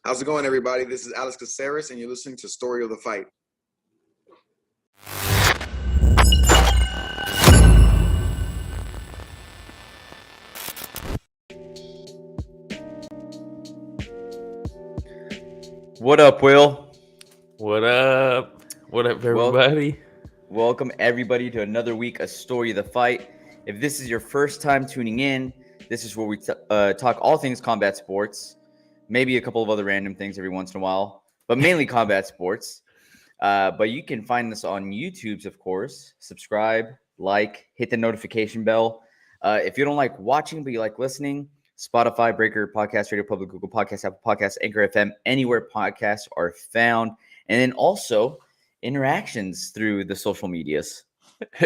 How's it going, everybody? This is Alex Caceres, and you're listening to Story of the Fight. What up, Will? What up? What up, everybody? Welcome, everybody, to another week of Story of the Fight. If this is your first time tuning in, this is where we talk all things combat sports, maybe a couple of other random things every once in a while, but mainly combat sports. But you can find this on YouTube's, of course. Subscribe, like, hit the notification bell. If you don't like watching, but you like listening, Spotify, Breaker, Podcast, Radio Public, Google Podcasts, Apple Podcasts, Anchor FM, anywhere podcasts are found. And then also interactions through the social medias.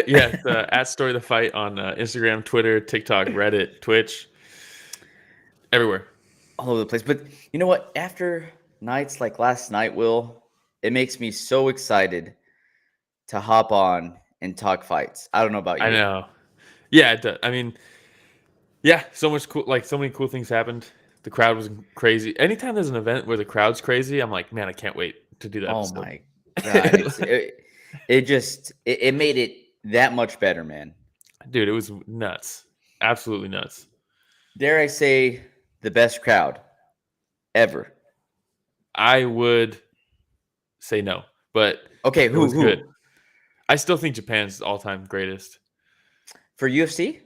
Yeah, at Story of the Fight on Instagram, Twitter, TikTok, Reddit, Twitch, everywhere. All over the place. But you know what? After nights like last night, Will, it makes me so excited to hop on and talk fights. I don't know about you. I know. Yeah, it does. I mean, yeah, so much cool. Like, so many cool things happened. The crowd was crazy. Anytime there's an event where the crowd's crazy, I'm like, man, I can't wait to do that. Oh my God. it made it that much better, man. Dude, it was nuts. Absolutely nuts. Dare I say the best crowd ever? I would say no, but okay, who? Good. I still think Japan's all-time greatest. For UFC?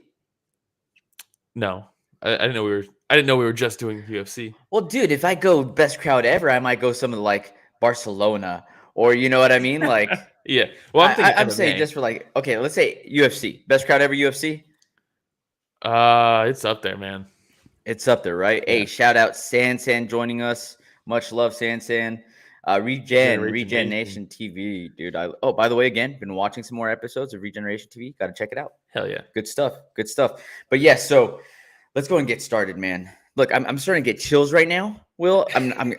No. I didn't know we were just doing UFC. Well, dude, if I go best crowd ever, I might go some of like Barcelona, or you know what I mean? Like, yeah. Well, I'm saying just for like, okay, let's say UFC, best crowd ever UFC. It's up there, man. It's up there, right? Yeah. Hey, shout out San joining us. Much love, San. Regen Nation TV, dude. By the way, again, been watching some more episodes of Regeneration TV. Got to check it out. Hell yeah, good stuff. But yeah, so let's go and get started, man. Look, I'm starting to get chills right now. Will, I'm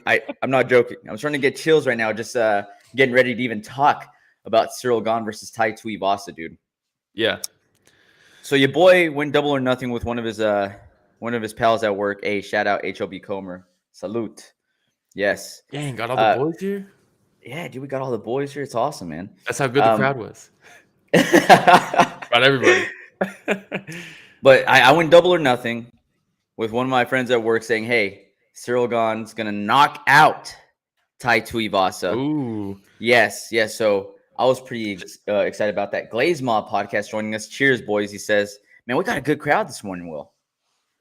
not joking. I'm starting to get chills right now. Just getting ready to even talk about Cyril Gane versus Tai Tuivasa, dude. Yeah. So your boy went double or nothing with one of his pals at work. Hey, shout out HLB Comer. Salute. Yes. Dang, got all the boys here? Yeah, dude, we got all the boys here. It's awesome, man. That's how good the crowd was. Brought everybody. But I went double or nothing with one of my friends at work saying, hey, Cyril Gane's going to knock out Tai Tuivasa. Ooh. Yes. So I was pretty excited about that. Glaze Mob podcast joining us. Cheers, boys. He says, man, we got a good crowd this morning, Will.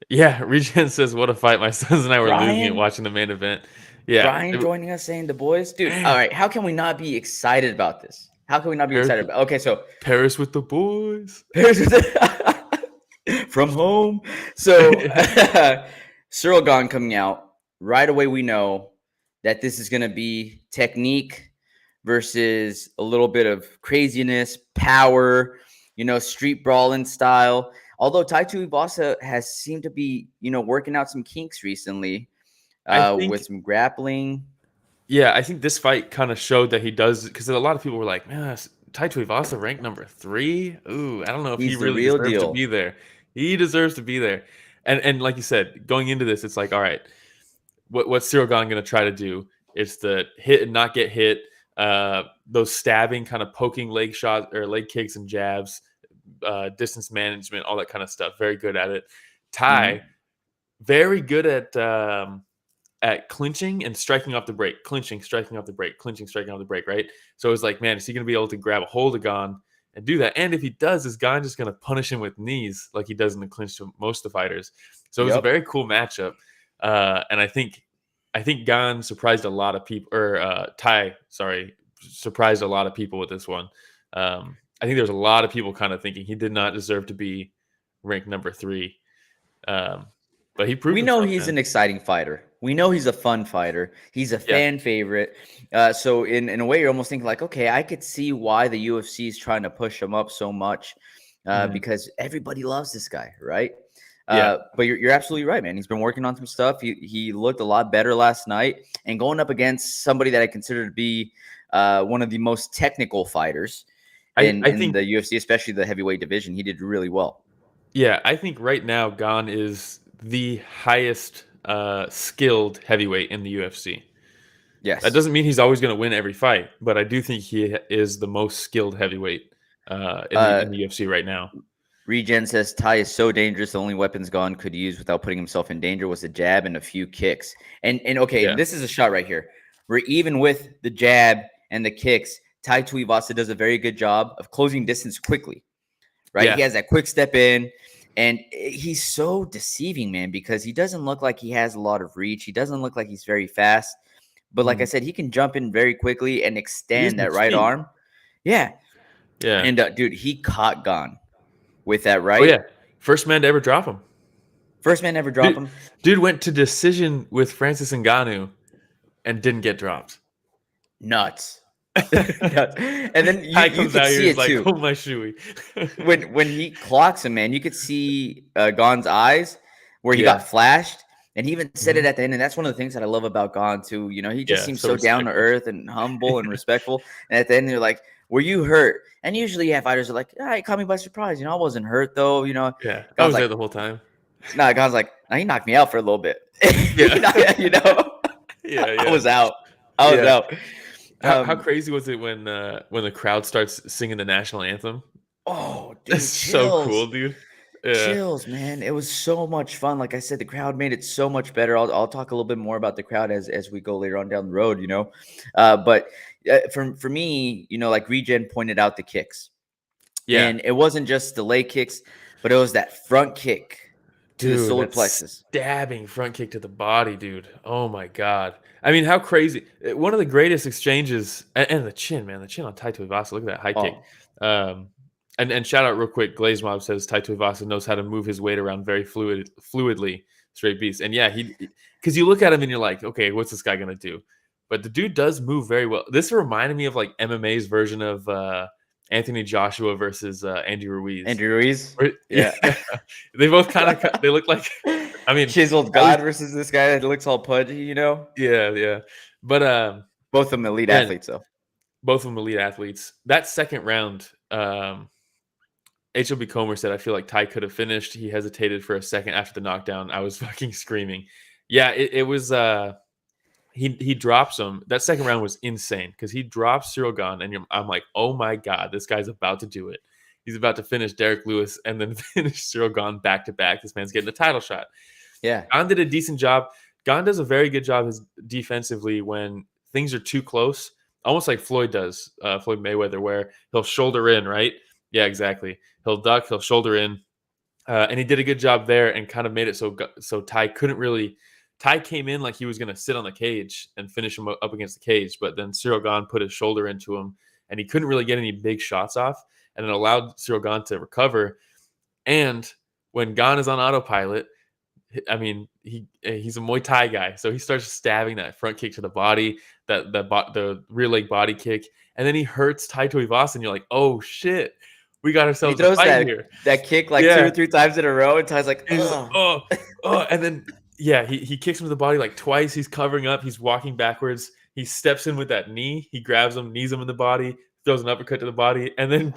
Yeah, Regen says, what a fight. My sons and I were losing it watching the main event. Yeah. Brian joining us saying the boys. Dude, all right. How can we not be excited about this? Okay, so Perez with the boys. From home. So Cyril Gane coming out. Right away, we know that this is going to be technique versus a little bit of craziness, power, street brawling style. Although Tai Tuivasa has seemed to be, working out some kinks recently with some grappling. Yeah, I think this fight kind of showed that he does, because a lot of people were like, man, Tai Tuivasa ranked number 3. Ooh, I don't know if he really deserves to be there. He deserves to be there. And like you said, going into this, it's like, all right, what's Cyril Gane going to try to do is to hit and not get hit, those stabbing, kind of poking leg shots or leg kicks and jabs, distance management, all that kind of stuff. Very good at it. Tai, very good at clinching and striking off the break, clinching, striking off the break, clinching, striking off the break, right? So it was like, man, is he going to be able to grab a hold of Gane and do that? And if he does, is Gane just going to punish him with knees like he does in the clinch to most of the fighters? So it was a very cool matchup. And I think Gane surprised a lot of people, or Tai, sorry, surprised a lot of people with this one. I I think there's a lot of people kind of thinking he did not deserve to be ranked number 3. But he proved we know himself, he's man. an exciting fighter. We know he's a fun fighter. He's a fan favorite. So in a way, you're almost thinking like, okay, I could see why the UFC is trying to push him up so much because everybody loves this guy, right? But you're absolutely right, man. He's been working on some stuff. He looked a lot better last night, and going up against somebody that I consider to be one of the most technical fighters in the UFC, especially the heavyweight division. He did really well. Yeah, I think right now Gane is the highest skilled heavyweight in the UFC. Yes. That doesn't mean he's always going to win every fight, but I do think he is the most skilled heavyweight in the UFC right now. Regen says Tai is so dangerous. The only weapons Gane could use without putting himself in danger was a jab and a few kicks. And okay, this is a shot right here. Where even with the jab and the kicks, Tai Tuivasa does a very good job of closing distance quickly. Right? Yeah. He has that quick step in, and he's so deceiving, man, because he doesn't look like he has a lot of reach. He doesn't look like he's very fast. But like I said, he can jump in very quickly and extend that right arm. Yeah. Yeah. And dude, he caught Gane with that right. Oh, yeah. First man to ever drop him. Dude went to decision with Francis Ngannou and didn't get dropped. Nuts. And then you comes out here like, oh my shoey. when he clocks him, man, you could see Gane's eyes where he got flashed. And he even said it at the end, and that's one of the things that I love about Gane too. You know, he just seems so down to earth and humble and respectful. And at the end, they're like, "Were you hurt?" And usually, fighters are like, "He caught me by surprise. You know, I wasn't hurt though. You know." Yeah, I was there the whole time. Nah, Gane's like, "Nah, he knocked me out for a little bit." Yeah, you know. Yeah. I was out. Out. How crazy was it when the crowd starts singing the national anthem? Oh, dude, it's so cool, dude. Yeah. Chills, man. It was so much fun. Like I said, the crowd made it so much better. I'll talk a little bit more about the crowd as we go later on down the road, you know. But for me, you know, like Regen pointed out the kicks. Yeah. And it wasn't just the leg kicks, but it was that front kick to the solar plexus. Stabbing front kick to the body, dude. Oh my God. I mean, how crazy. One of the greatest exchanges, and the chin, man. The chin on Tai Tuivasa. Look at that high kick. And shout out real quick, Glaze Mob says Tai Tuivasa knows how to move his weight around very fluidly, straight beast. And yeah, because you look at him and you're like, okay, what's this guy gonna do? But the dude does move very well. This reminded me of like MMA's version of Anthony Joshua versus Andy Ruiz. Yeah. They both kind of they look like, I mean, chiseled God versus this guy that looks all pudgy, you know? Yeah. But both of them elite athletes, though. Both of them elite athletes. That second round. HLB Comer said, I feel like Tai could have finished. He hesitated for a second after the knockdown. I was fucking screaming. Yeah, it was he drops him. That second round was insane because he drops Cyril Gane, and I'm like, oh my God, this guy's about to do it. He's about to finish Derek Lewis and then finish Cyril Gane back to back. This man's getting a title shot. Yeah. Gane did a decent job. Gane does a very good job defensively when things are too close, almost like Floyd does, Floyd Mayweather, where he'll shoulder in, right? Yeah, exactly. He'll duck, he'll shoulder in. And he did a good job there and kind of made it so Tai couldn't really – Tai came in like he was going to sit on the cage and finish him up against the cage, but then Cyril Gane put his shoulder into him, and he couldn't really get any big shots off, and it allowed Cyril Gane to recover. And when Gane is on autopilot, I mean, he's a Muay Thai guy, so he starts stabbing that front kick to the body, the rear leg body kick, and then he hurts Tai Tuivasa, and you're like, oh, shit. We got ourselves a fight here. That kick like 2 or 3 times in a row, and Ty's like, oh, and then he kicks him to the body like twice. He's covering up. He's walking backwards. He steps in with that knee. He grabs him, knees him in the body, throws an uppercut to the body, and then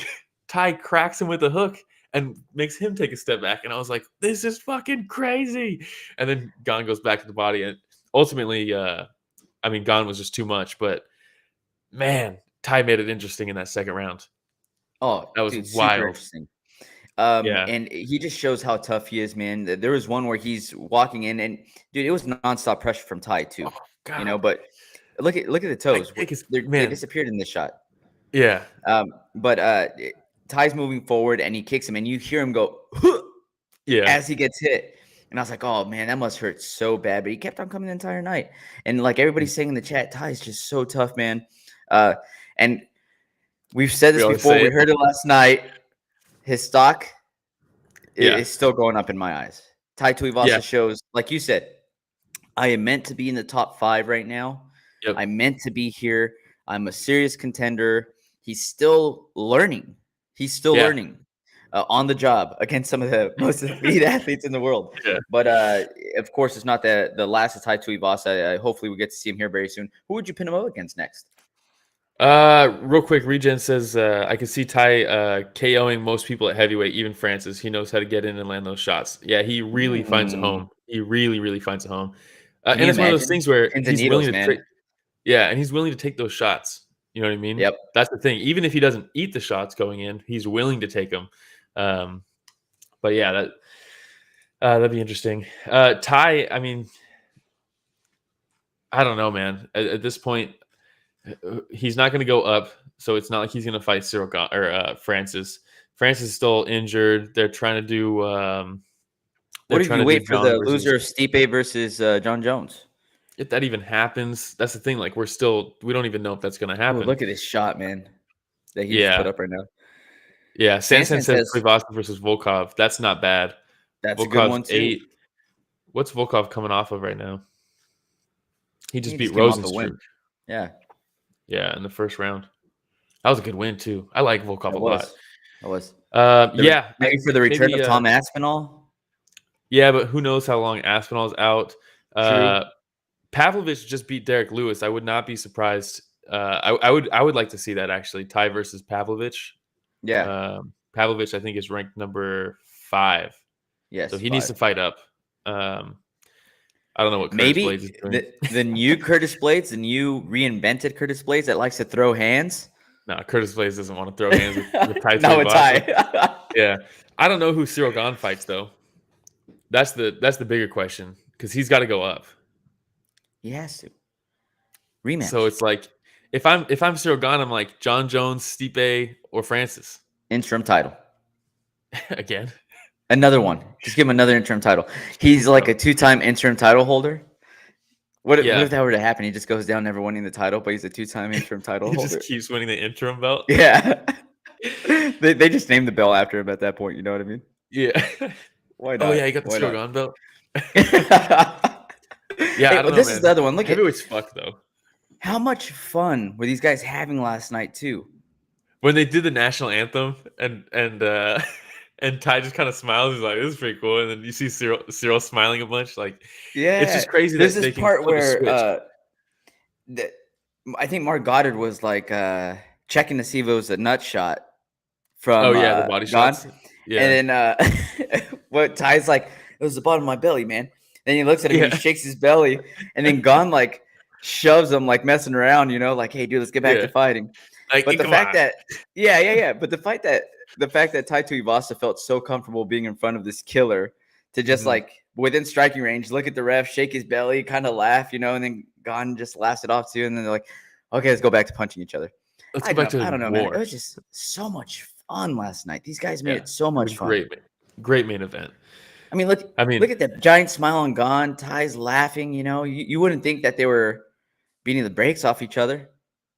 Tai cracks him with a hook and makes him take a step back. And I was like, this is fucking crazy. And then Gane goes back to the body, and ultimately, Gane was just too much. But man, Tai made it interesting in that second round. Oh, that was dude, wild. Super interesting. And he just shows how tough he is, man. There was one where he's walking in, and dude, it was nonstop pressure from Tai too. Oh, you know, but look at the toes. They disappeared in this shot. Yeah. But Tai's moving forward, and he kicks him, and you hear him go, as he gets hit. And I was like, oh man, that must hurt so bad. But he kept on coming the entire night. And like everybody's saying in the chat, Tai's just so tough, man. And We've said this before. We heard it last night. His stock is still going up in my eyes. Tai Tuivasa shows, like you said, I am meant to be in the top 5 right now. Yep. I'm meant to be here. I'm a serious contender. He's still learning. He's still learning on the job against some of the most elite athletes in the world. Yeah. But of course, it's not the last of Tai Tuivasa. Hopefully, we get to see him here very soon. Who would you pin him up against next? Real quick, Regen says I can see Tai KOing most people at heavyweight, even Francis. He knows how to get in and land those shots. Yeah, he really finds a home. He really, really finds a home. And it's one of those things where he's willing to and he's willing to take those shots. You know what I mean? Yep. That's the thing. Even if he doesn't eat the shots going in, he's willing to take them. But yeah, that'd be interesting. Tai, I mean, I don't know, man. At this point, he's not going to go up, so it's not like he's going to fight Cyril Gane or Francis. Francis is still injured. They're trying to do. What if you wait for the loser of Stipe versus John Jones? If that even happens, that's the thing. Like we don't even know if that's going to happen. Ooh, look at this shot, man. That he just put up right now. Yeah, Sansan says Tuivasa versus Volkov. That's not bad. That's a good one too. 8. What's Volkov coming off of right now? He just beat Rosenstruck. Yeah. Yeah, in the first round. That was a good win too. I like Volkov a lot. That was. Maybe for the return of Tom Aspinall. Yeah, but who knows how long Aspinall's out. True. Pavlovich just beat Derek Lewis. I would not be surprised. I would like to see that actually. Tai versus Pavlovich. Yeah. Pavlovich, I think, is ranked number 5. Yes. So he needs to fight up. I don't know what Curtis Blades is doing. the new Curtis Blades, the new reinvented Curtis Blades that likes to throw hands. No, Curtis Blades doesn't want to throw hands with Tai. No, it's Tai. Yeah. I don't know who Cyril Gane fights though. That's the bigger question because he's got to go up. He has to. Rematch. So it's like if I'm Cyril Gane, I'm like John Jones, Stipe, or Francis. Interim title. Again. Another one. Just give him another interim title. He's like a 2-time interim title holder. What if that were to happen? He just goes down never winning the title, but he's a 2-time interim title holder. He just keeps winning the interim belt. Yeah. they just named the belt after him at that point. You know what I mean? Yeah. Why not? Oh yeah, he got the Cyril Gane belt. Yeah, I don't know, this is the other one. Look at heavyweight's fuck though. How much fun were these guys having last night too? When they did the national anthem and Tai just kind of smiles, he's like, "This is pretty cool." And then you see Ciryl smiling a bunch, like, it's just crazy. There's this part where I think Mark Goddard was like checking to see if it was a nut shot from the body shots. Yeah, and then what Ty's like, it was the bottom of my belly, man. Then he looks at him, he shakes his belly, and then Gane like shoves him, like messing around, you know, like, "Hey, dude, let's get back to fighting." Like, but the fact that, but the fact that Tai Tuivasa felt so comfortable being in front of this killer to just like within striking range, look at the ref, shake his belly, kind of laugh, you know, and then Gane just laughs it off too, and then they're like, "Okay, let's go back to punching each other." I don't know, man. It was just so much fun last night. These guys made it so much fun. Great main event. I mean, look at that giant smile on Gane. Ty's laughing. You know, you wouldn't think that they were beating the brakes off each other.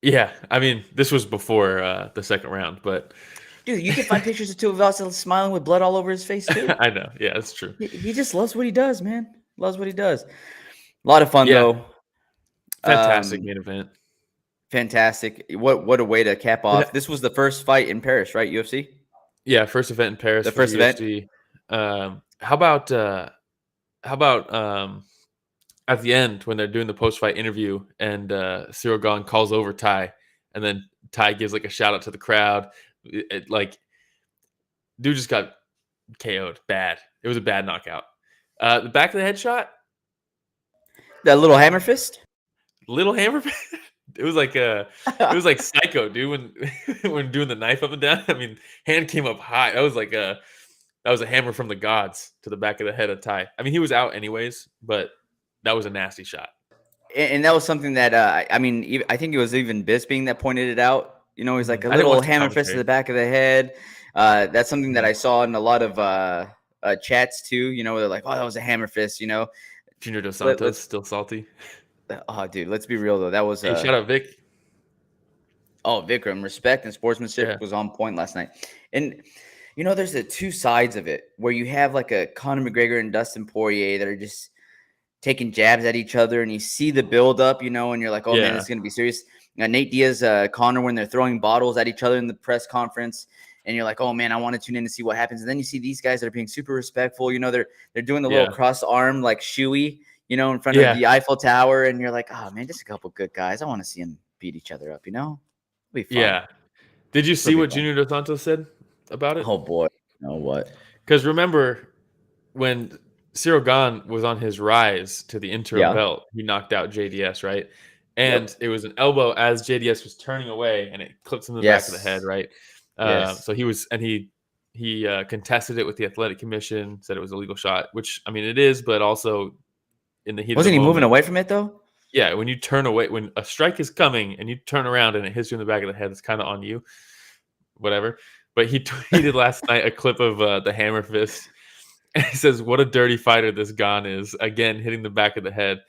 Yeah, I mean, this was before the second round, but dude, you can find pictures of Tuivasa smiling with blood all over his face too. I know. Yeah, that's true. He just loves what he does, man. Loves what he does. A lot of fun though. Fantastic main event. Fantastic. What a way to cap off. This was the first fight in Paris, right? UFC? Yeah, first event in Paris. The first event. How about at the end when they're doing the post-fight interview and Cyril Gane calls over Tai, and then Tai gives like a shout out to the crowd. Like, dude just got KO'd. Bad. It was a bad knockout. The back of the head shot. That little hammer fist. Little hammer fist. It was like Psycho, dude. When doing the knife up and down. I mean, hand came up high. That was a hammer from the gods to the back of the head of Tai. I mean, he was out anyways, but that was a nasty shot. And that was something that I think it was even Bisping that pointed it out. You know, he's like a little hammer fist to the back of the head. That's something that I saw in a lot of chats too. You know, where they're like, "Oh, that was a hammer fist." You know, Junior Dos Santos still salty. Oh, dude, let's be real though. That was shout out Vic. Oh, Vikram, respect and sportsmanship was on point last night. And, there's the two sides of it where you have like a Conor McGregor and Dustin Poirier that are just taking jabs at each other, and you see the build up, and you're like, oh, man, it's going to be serious. Nate Diaz, Conor, when they're throwing bottles at each other in the press conference, and you're like, oh, man, I want to tune in to see what happens. And then you see these guys that are being super respectful. They're doing the little cross arm like shoey, in front of the Eiffel Tower. And you're like, oh, man, just a couple good guys. I want to see them beat each other up, It'll be fun. Yeah. Did you see what Junior Dos Santos said about it? Oh, boy. No, what? Because remember when Cyril Gane was on his rise to the interim belt, he knocked out JDS, right? And it was an elbow as JDS was turning away, and it clipped him in the back of the head, right? So he was, and he contested it with the athletic commission, said it was a legal shot, which, I mean, it is, but also in the heat wasn't of the he moment, moving away from it though? Yeah, when you turn away, when a strike is coming and you turn around and it hits you in the back of the head, it's kind of on you, whatever. But he tweeted last night a clip of the hammer fist. And he says, what a dirty fighter this Gane is. Again, hitting the back of the head.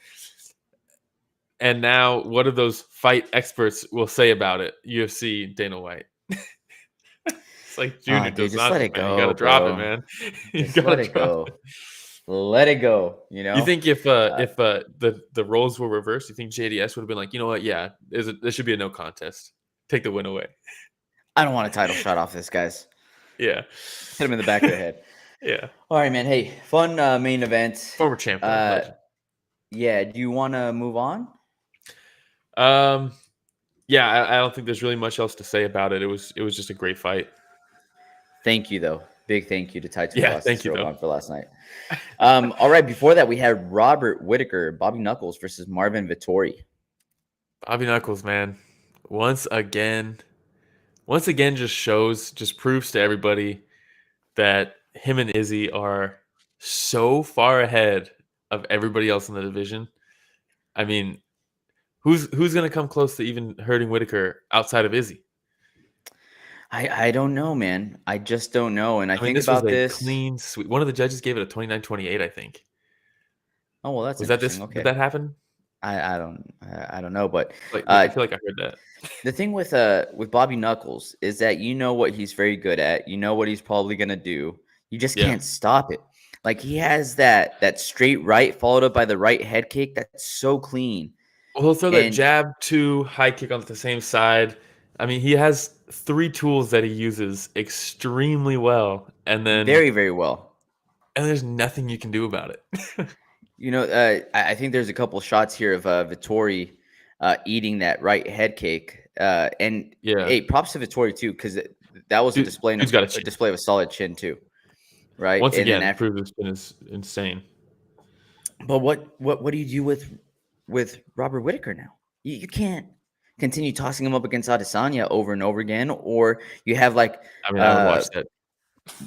And now, what do those fight experts will say about it? UFC, Dana White. It's like Junior Dos Santos, let it go, you got to drop it, man. Just let it go. Let it go, You think if the roles were reversed, you think JDS would have been like, you know what? Yeah, there should be a no contest. Take the win away. I don't want a title shot off this, guys. Yeah. Hit him in the back of the head. Yeah. All right, man. Hey, fun main event. Former champ. Yeah. Do you want to move on? Yeah. I don't think there's really much else to say about it. It was just a great fight. Thank you, though. Big thank you to Tai Tuivasa. Yeah, thank you for last night. All right. Before that, we had Robert Whittaker, Bobby Knuckles versus Marvin Vettori. Bobby Knuckles, man. Once again, just proves to everybody that him and Izzy are so far ahead of everybody else in the division. I mean, who's going to come close to even hurting Whittaker outside of Izzy? I don't know, man. I just don't know. And I think this about was this clean sweep. One of the judges gave it a 29-28, I think. Oh, well, that's was that this? Okay. Did that happen? I don't know, but I feel like I heard that. The thing with Bobby Knuckles is that what he's very good at. You know what he's probably gonna do. You just can't stop it. Like he has that straight right followed up by the right head kick that's so clean. Well, he'll throw that jab to high kick on the same side. I mean, he has 3 tools that he uses extremely well, and then very, very well. And there's nothing you can do about it. I think there's a couple shots here of Vettori eating that right head kick. And hey, props to Vettori too, because that was a display of a solid chin too, right? Once again, prove this chin is insane. But what do you do with Robert Whittaker now? You can't continue tossing him up against Adesanya over and over again, or you have like I would watch that.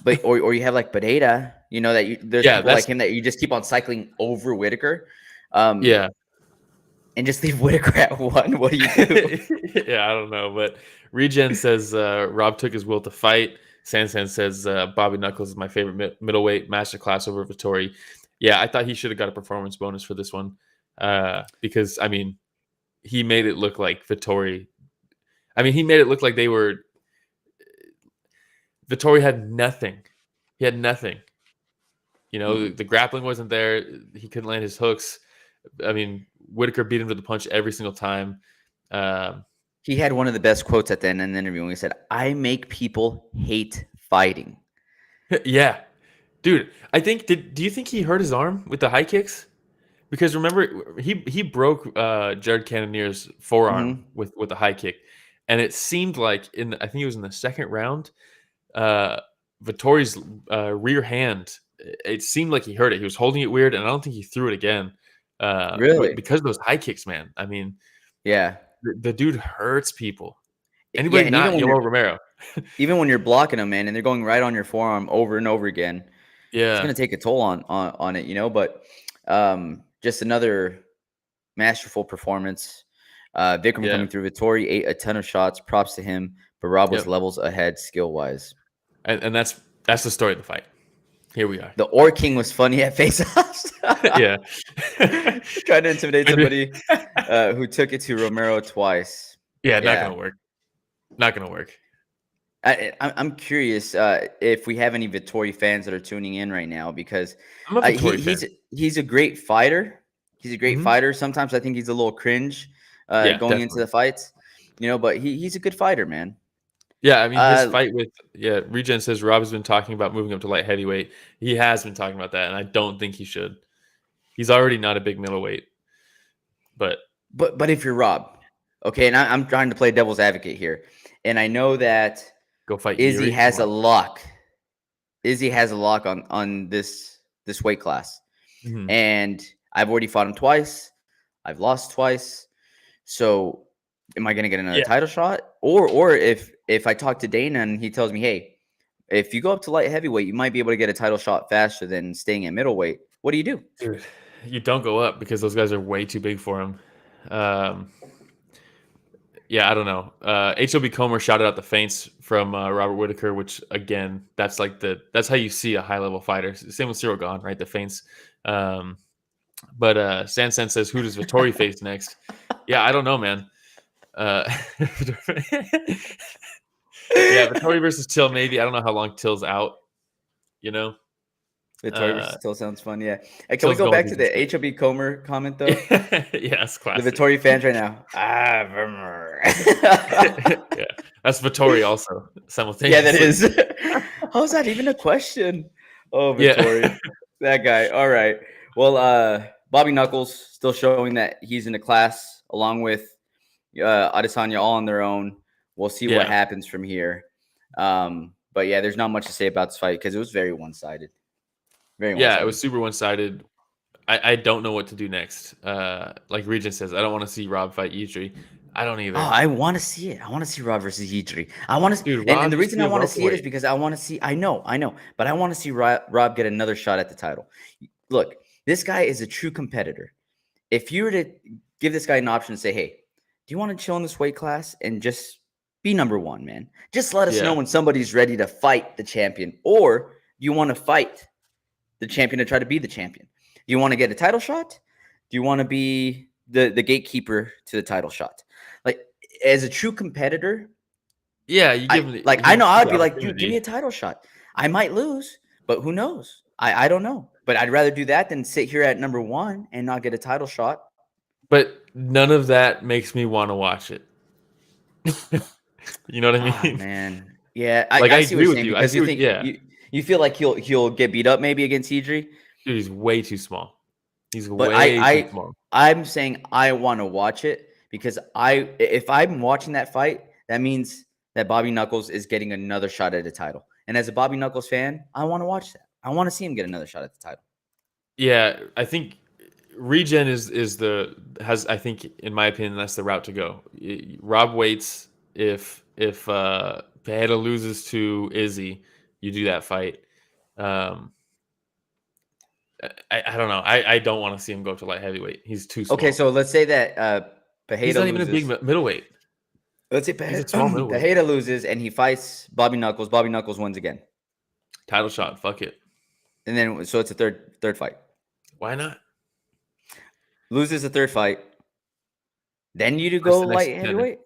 But or you have like Pereira, that there's people like him that you just keep on cycling over Whittaker. And just leave Whittaker at 1. What do you do? Yeah, I don't know. But Regen says Rob took his will to fight. Sansan says Bobby Knuckles is my favorite middleweight masterclass over Vettori. Yeah, I thought he should have got a performance bonus for this one because, I mean, he made it look like Vettori. I mean, he made it look like they were. Vettori had nothing. He had nothing. The grappling wasn't there. He couldn't land his hooks. I mean, Whittaker beat him to the punch every single time. He had one of the best quotes at the end of the interview when he said, "I make people hate fighting." Yeah. Dude, I think do you think he hurt his arm with the high kicks? Because remember, he broke Jared Cannonier's forearm with the high kick. And it seemed like I think it was in the second round, Vettori's rear hand, it seemed like he hurt it. He was holding it weird, and I don't think he threw it again. Really? Because of those high kicks, man. I mean, yeah, the dude hurts people. Anybody not Yoel Romero. Even when you're blocking them, man, and they're going right on your forearm over and over again, it's going to take a toll on it, But just another masterful performance. Vikram coming through. Vettori ate a ton of shots. Props to him. But Rob was levels ahead skill-wise. And that's the story of the fight. Here we are. The Or King was funny at face-offs. Yeah. Trying to intimidate somebody who took it to Romero twice. Yeah, not going to work. Not gonna work. I'm curious if we have any Vettori fans that are tuning in right now, because I'm a Vettori fan. he's a great fighter. He's a great fighter. Sometimes I think he's a little cringe going definitely. into the fights, but he's a good fighter, man. Yeah, I mean, his fight with Regen says Rob has been talking about moving up to light heavyweight. He has been talking about that, and I don't think he should. He's already not a big middleweight. But if you're Rob, okay, and I'm trying to play devil's advocate here, and I know that go fight Izzy has a lock. Izzy has a lock on this weight class, and I've already fought him twice. I've lost twice. So am I going to get another title shot? Or if I talk to Dana and he tells me, hey, if you go up to light heavyweight, you might be able to get a title shot faster than staying at middleweight. What do you do? Dude, you don't go up because those guys are way too big for him. Yeah, I don't know. HLB Comer shouted out the feints from Robert Whittaker, which again, that's how you see a high level fighter. Same with Cyril Gane, right? The feints. But Sansen says, who does Vettori face next? Yeah, I don't know, man. Yeah, Vettori versus Till, maybe. I don't know how long Till's out. Vettori versus Till sounds fun, yeah. Hey, can we go back to the HLB Comer comment, though? Yes, classic. The Vettori fans right now. Yeah, that's Vettori also, simultaneously. Yeah, that is. How's that even a question? Oh, Vettori. Yeah. That guy. All right. Well, Bobby Knuckles still showing that he's in the class, along with Adesanya, all on their own. We'll see what happens from here. But yeah, there's not much to say about this fight because it was very one-sided. Very one-sided. It was super one-sided. I don't know what to do next. Like Regent says, I don't want to see Rob fight Yidri. I don't either. Oh, I want to see it. I want to see Rob versus Yidri. I want to, and the reason I want to see it is because I want to see. I know, but I want to see Rob get another shot at the title. Look, this guy is a true competitor. If you were to give this guy an option and say, "Hey, do you want to chill in this weight class and just be number one, man? Just let us know when somebody's ready to fight the champion, or you want to fight the champion to try to be the champion? Do you want to get a title shot? Do you want to be the gatekeeper to the title shot?" Like, as a true competitor, you give me I know I'd be like, dude, give me a title shot. I might lose, but who knows? I don't know. But I'd rather do that than sit here at number one and not get a title shot. But none of that makes me want to watch it. You know what I mean? Oh, man. Yeah, I agree with you. Because you think you feel like he'll get beat up maybe against Yidri. Dude, he's way too small. He's way too small. I'm saying I want to watch it because if I'm watching that fight, that means that Bobby Knuckles is getting another shot at a title. And as a Bobby Knuckles fan, I want to watch that. I want to see him get another shot at the title. Yeah, I think Regen has I think, in my opinion, that's the route to go. Rob waits. If Pereira loses to Izzy, you do that fight. I don't know. I don't want to see him go to light heavyweight. He's too small. Okay, so let's say that Pereira he's not loses. Even a big middleweight. Let's say Pereira loses and he fights Bobby Knuckles. Bobby Knuckles wins again. Title shot. Fuck it. And then so it's a third fight. Why not? Loses the third fight. Then you go light heavyweight?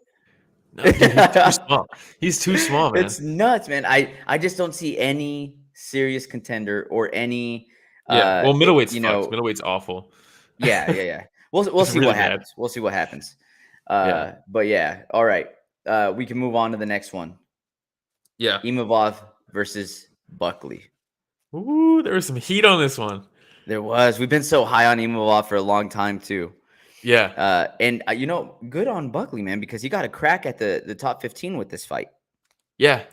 No, dude, he's too small. He's too small, man. It's nuts, man. I just don't see any serious contender or any well, middleweight's middleweight's awful. Yeah. We'll see what happens. We'll see what happens. But yeah, all right. We can move on to the next one. Yeah. Imavov versus Buckley. Ooh, there was some heat on this one. There was. We've been so high on Imavov for a long time too. Yeah. And good on Buckley, man, because he got a crack at the top 15 with this fight. Yeah.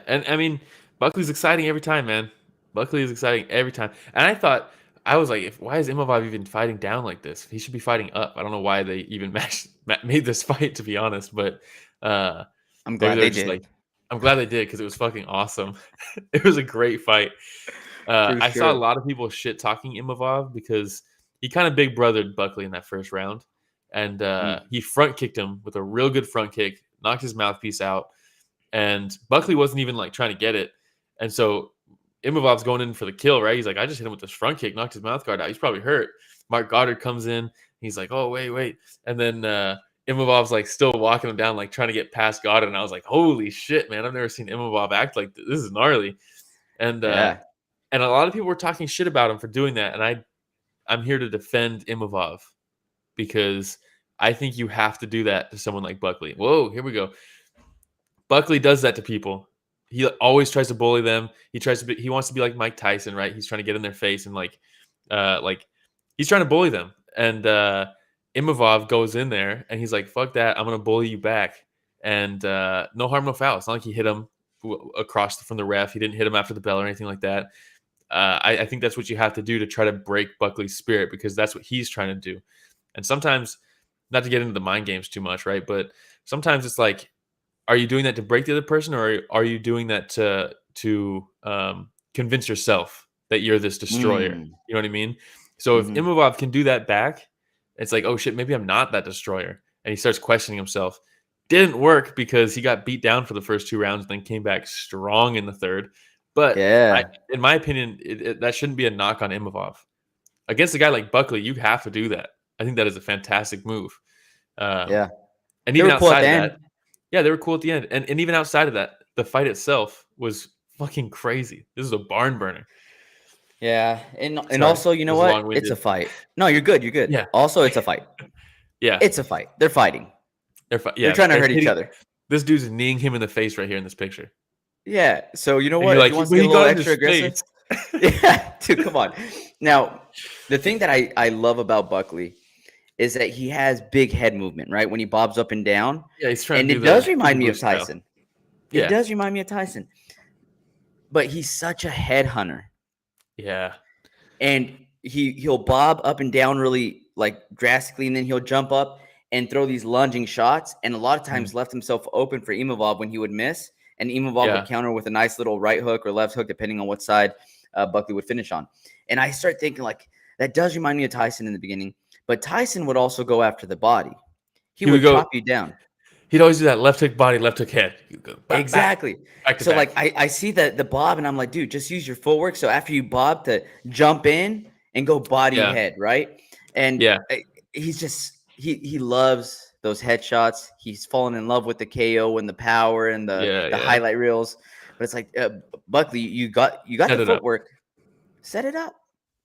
And I mean, Buckley's exciting every time, man. Buckley is exciting every time. And I was like, why is Imavov even fighting down like this? He should be fighting up. I don't know why they even made this fight, to be honest. But I'm glad they did. I'm glad they did because it was fucking awesome. It was a great fight. I saw a lot of people shit talking Imavov because he kind of big brothered Buckley in that first round. And he front kicked him with a real good front kick, knocked his mouthpiece out. And Buckley wasn't even like trying to get it. And so Imavov's going in for the kill, right? He's like, I just hit him with this front kick, knocked his mouth guard out. He's probably hurt. Mark Goddard comes in. He's like, oh, wait. And then Imavov's like still walking him down, like trying to get past Godin. And I was like, holy shit, man. I've never seen Imavov act like this. This is gnarly. And a lot of people were talking shit about him for doing that. And I'm here to defend Imavov because I think you have to do that to someone like Buckley. Whoa, here we go. Buckley does that to people. He always tries to bully them. He wants to be like Mike Tyson, right? He's trying to get in their face and like he's trying to bully them. And Imavov goes in there and he's like, fuck that. I'm going to bully you back. And no harm, no foul. It's not like he hit him across from the ref. He didn't hit him after the bell or anything like that. I think that's what you have to do to try to break Buckley's spirit because that's what he's trying to do. And sometimes, not to get into the mind games too much, right? But sometimes it's like, are you doing that to break the other person, or are you doing that to convince yourself that you're this destroyer? You know what I mean? So if Imavov can do that back, it's like, oh shit, maybe I'm not that destroyer. And he starts questioning himself. Didn't work because he got beat down for the first 2 rounds and then came back strong in the third. But in my opinion, that shouldn't be a knock on Imavov. Against a guy like Buckley, you have to do that. I think that is a fantastic move. And even outside of that, they were cool at the end. And even outside of that, the fight itself was fucking crazy. This is a barn burner. Yeah. And also, you know what? It's a fight. No, you're good. You're good. Yeah. Also, it's a fight. Yeah. It's a fight. They're fighting. They're trying to hurt each other. This dude's kneeing him in the face right here in this picture. Yeah. So, you know what? Like, he wants to get a little extra aggressive. Yeah. Dude, come on. Now, the thing that I love about Buckley is that he has big head movement, right? When he bobs up and down. Yeah, he's trying to do that. And it does remind me of Tyson. It does remind me of Tyson. But he's such a head hunter. Yeah. And he'll bob up and down really like drastically, and then he'll jump up and throw these lunging shots. And a lot of times left himself open for Imavov when he would miss. And Imavov would counter with a nice little right hook or left hook, depending on what side Buckley would finish on. And I start thinking, like, that does remind me of Tyson in the beginning. But Tyson would also go after the body. He would chop you down. He'd always do that left hook body, left hook head. Exactly. Back so, back. Like, I see the bob, and I'm like, dude, just use your footwork. So after you bob, to jump in and go body head, right? And he's just he loves those headshots. He's fallen in love with the KO and the power and the highlight reels. But it's like, Buckley, you got the footwork. Set it up.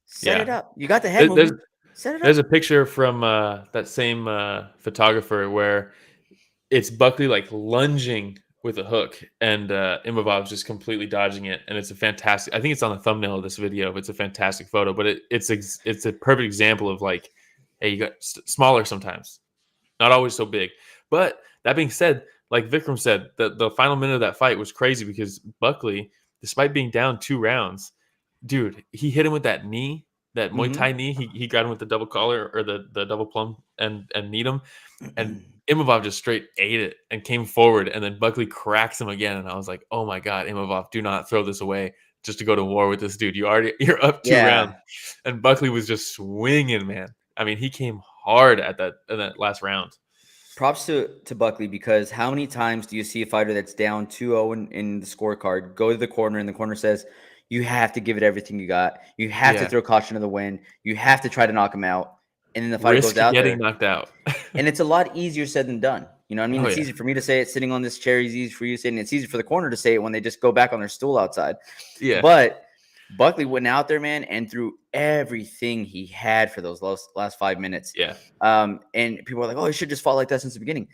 Set it up. You got the head movement. Set it up. There's a picture from that same photographer where it's Buckley like lunging with a hook, and Imavov's just completely dodging it. And it's a fantastic. I think it's on the thumbnail of this video. It's a fantastic photo, but it's a perfect example of like, hey, you got smaller sometimes, not always so big. But that being said, like Vikram said, the final minute of that fight was crazy because Buckley, despite being down 2 rounds, dude, he hit him with that knee, that Muay Thai knee. He got him with the double collar or the double plum and kneed him. And Imavov just straight ate it and came forward. And then Buckley cracks him again. And I was like, oh my God, Imavov, do not throw this away just to go to war with this dude. You're up 2 rounds. And Buckley was just swinging, man. I mean, he came hard in that last round. Props to Buckley, because how many times do you see a fighter that's down 2-0 in the scorecard go to the corner and the corner says, you have to give it everything you got. You have to throw caution to the wind. You have to try to knock him out. And then the fighter goes out getting knocked out. And it's a lot easier said than done. You know what I mean? It's easy for me to say it sitting on this chair. It's easy for you to say it. And it's easy for the corner to say it when they just go back on their stool outside. Yeah. But Buckley went out there, man, and threw everything he had for those last 5 minutes. Yeah. And people are like, oh, he should just fought like that since the beginning.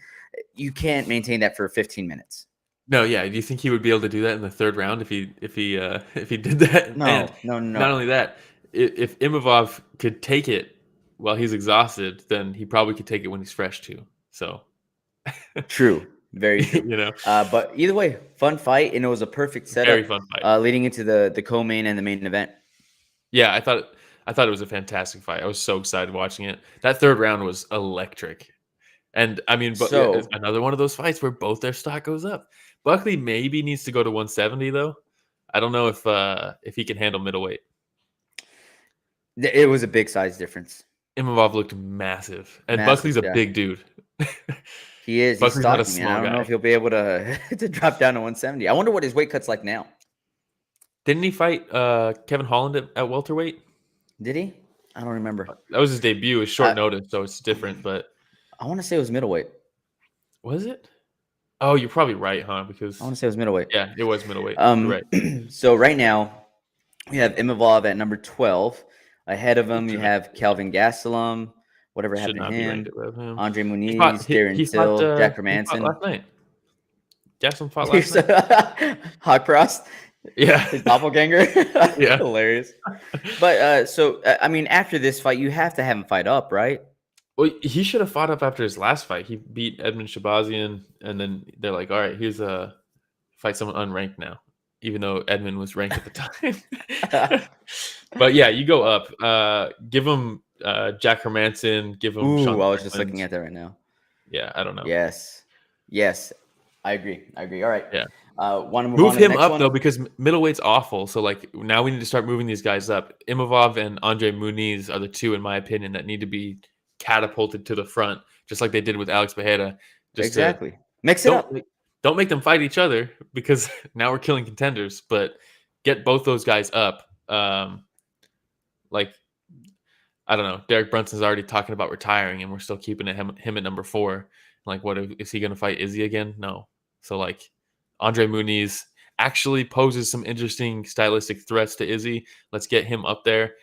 You can't maintain that for 15 minutes. No, yeah. Do you think he would be able to do that in the 3rd round if he did that? No. Not only that, if Imavov could take it while he's exhausted, then he probably could take it when he's fresh too. So true. Very true. You know. But either way, fun fight, and it was a perfect setup. Very fun fight. Leading into the co-main and the main event. Yeah, I thought it was a fantastic fight. I was so excited watching it. That 3rd round was electric. And I mean, but another one of those fights where both their stock goes up. Buckley maybe needs to go to 170 though. I don't know if he can handle middleweight. It was a big size difference. Imavov looked massive, and Buckley's a big dude. He is. He's stocky, man. I don't know if he'll be able to drop down to 170. I wonder what his weight cut's like now. Didn't he fight Kevin Holland at welterweight? Did he? I don't remember. That was his debut. It's short notice, so it's different. But I want to say it was middleweight. Was it? Oh, you're probably right, huh? Because I want to say it was middleweight. yeah, it was middleweight. You're right. So right now we have Imavov at number 12. Ahead of him, you have Kelvin Gastelum. Whatever Should happened to not be ranked him? above him. Andre He fought. Muniz, Darren Fought, Till, Jack he fought Hermanson. last night. Jackson fought last night. Hot cross. Yeah. His doppelganger. Yeah. Hilarious. But so I mean, after this fight, you have to have him fight up, right? Well, he should have fought up after his last fight. He beat Edmund Shabazian, and then they're like, "All right, here's a fight someone unranked now," even though Edmund was ranked at the time. But yeah, you go up. Give him Jack Hermanson. Give him. Ooh, Sean I was just Strickland. looking at that right now. Yeah, I don't know. Yes, I agree. All right. Yeah. Want to move him up one? though, because middleweight's awful. So like now we need to start moving these guys up. Imavov and Andre Muniz are the two, in my opinion, that need to be catapulted to the front, just like they did with Alex Bejeda. Exactly. Mix it up. Don't make them fight each other, because now we're killing contenders. But get both those guys up. Like, I don't know. Derek Brunson's already talking about retiring, and we're still keeping him at number 4. Like, what is he going to fight Izzy again? No. So like, Andre Muniz actually poses some interesting stylistic threats to Izzy. Let's get him up there.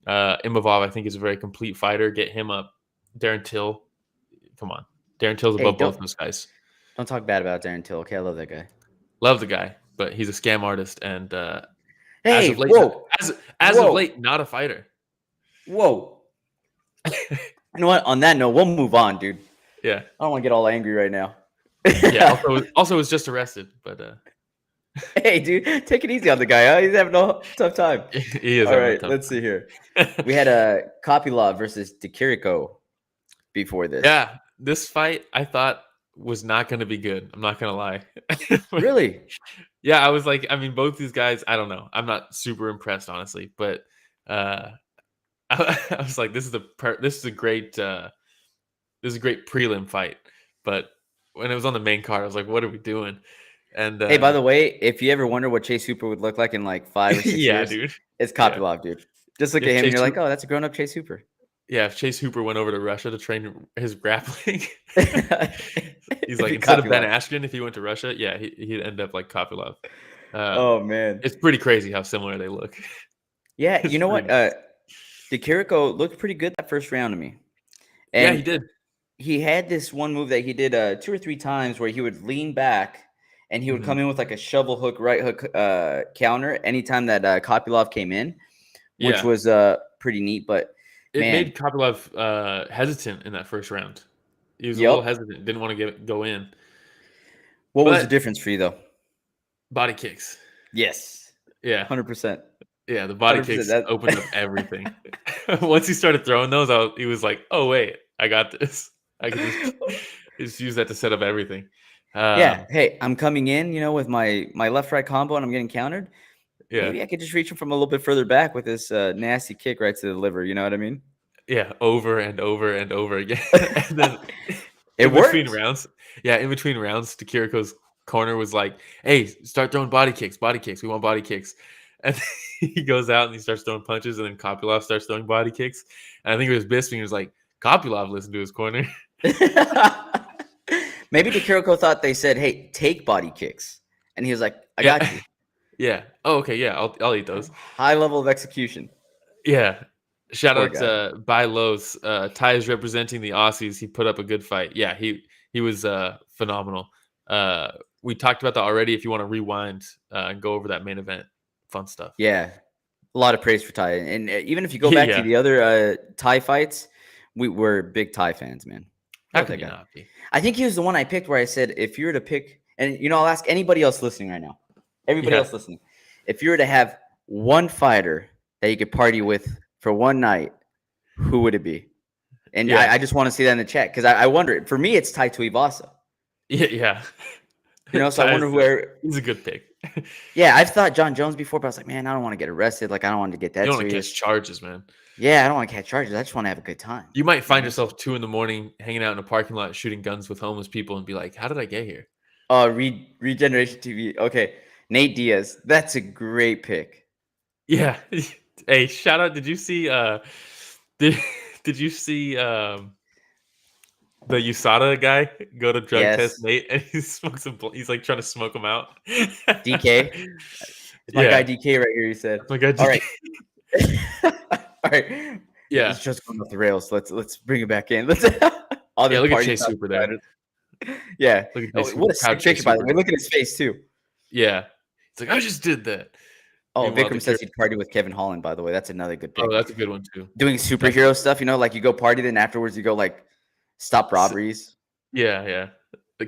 Imavov, I think, is a very complete fighter. Get him up. Darren Till, come on. Darren Till's above both those guys. Don't talk bad about Darren Till. Okay, I love that guy. Love the guy, but he's a scam artist, and hey, as of late, not a fighter. Whoa. You know what? On that note, we'll move on, dude. Yeah. I don't want to get all angry right now. Yeah. Also was just arrested, but. Hey, dude, take it easy on the guy. Huh? He's having a tough time. He is. All right, let's see here. We had a Kopylov versus Chirico before this. Yeah, this fight I thought was not going to be good. I'm not going to lie. Really? Yeah, I was like, I mean, both these guys, I don't know. I'm not super impressed, honestly, but I was like, this is a great prelim fight. But when it was on the main card, I was like, what are we doing? And hey, by the way, if you ever wonder what Chase Hooper would look like in like 5 or 6 years, dude, it's Kopylov, dude. Just look at him, and you're like, oh, that's a grown-up Chase Hooper. Yeah, if Chase Hooper went over to Russia to train his grappling, he's like, instead of Ben Askren, if he went to Russia, yeah, he'd end up like Kopylov. Oh man, it's pretty crazy how similar they look. Yeah, you know what? Chirico looked pretty good that first round to me. And yeah, he did. He had this one move that he did 2 or 3 times where he would lean back and he would come in with like a shovel hook, right hook counter anytime that Kopylov came in, which was pretty neat. But it made Kopylov hesitant in that first round. He was a little hesitant, didn't want to go in. What was the difference for you, though? Body kicks. Yes. Yeah. 100%. Yeah, the body kicks opened up everything. Once he started throwing those, he was like, oh, wait, I got this. I can just use that to set up everything. Yeah. Hey, I'm coming in, with my left-right combo, and I'm getting countered. Yeah. Maybe I could just reach him from a little bit further back with this nasty kick right to the liver. You know what I mean? Yeah, over and over and over again. And then it worked. In between rounds, Chirico's corner was like, hey, start throwing body kicks. We want body kicks. And he goes out and he starts throwing punches, and then Kopylov starts throwing body kicks. And I think it was Bisping who was like, Kopylov listened to his corner. Maybe Chirico thought they said, hey, take body kicks. And he was like, I got you. Yeah. Oh, okay. Yeah, I'll eat those. High level of execution. Yeah. Shout out to Buy Lows. Ty is representing the Aussies. He put up a good fight. Yeah, he was phenomenal. We talked about that already. If you want to rewind and go over that main event, fun stuff. Yeah, a lot of praise for Ty. And even if you go back to the other Ty fights, we're big Ty fans, man. How could you not be? I think he was the one I picked where I said, if you were to pick, and I'll ask anybody else listening right now, everybody else listening, if you were to have one fighter that you could party with for one night, who would it be? And I just want to see that in the chat, because I wonder. For me, it's Tai Tuivasa. Yeah. So I wonder where he's a good pick. Yeah, I've thought John Jones before, but I was like, man, I don't want to get arrested. Like, I don't want to get that. You don't want to catch charges, man. Yeah, I don't want to catch charges. I just want to have a good time. You might find yourself 2 a.m. hanging out in a parking lot shooting guns with homeless people and be like, how did I get here? Regeneration TV. Okay, Nate Diaz. That's a great pick. Yeah. Hey, shout out. Did you see the USADA guy go to drug test Yes. Nate, and he smokes him. He's like trying to smoke him out. DK. It's my guy DK right here. You said. That's my guy DK. All right. All right. Yeah. It's just going off the rails. Let's bring it back in. Let's. Look at Chase Hooper there. Yeah. Look at What a sick picture, by the way. Look at his face too. Yeah. It's like I just did that. Oh, Vikram says he'd party with Kevin Holland, by the way. That's another good pick. Oh, that's a good one too. Doing superhero stuff, like you go party, then afterwards you go like stop robberies. Yeah.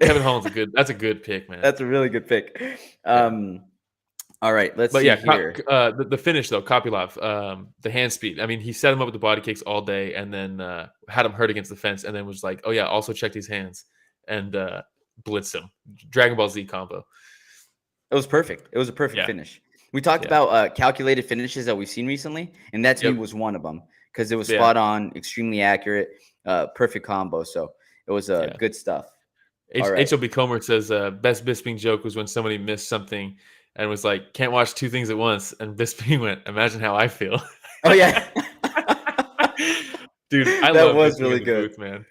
Kevin Holland's that's a good pick, man. That's a really good pick. All right, let's see here. The finish though, Kopylov, the hand speed. I mean, he set him up with the body kicks all day, and then had him hurt against the fence, and then was like, "Oh yeah, also check these hands," and blitzed him. Dragon Ball Z combo. It was perfect. It was a perfect finish. We talked about calculated finishes that we've seen recently, and that to me was one of them because it was spot on, extremely accurate, perfect combo. So it was good stuff. HLB Comer says best Bisping joke was when somebody missed something and was like, "Can't watch two things at once." And Bisping went, "Imagine how I feel." Oh yeah, dude, that was really good, booth, man.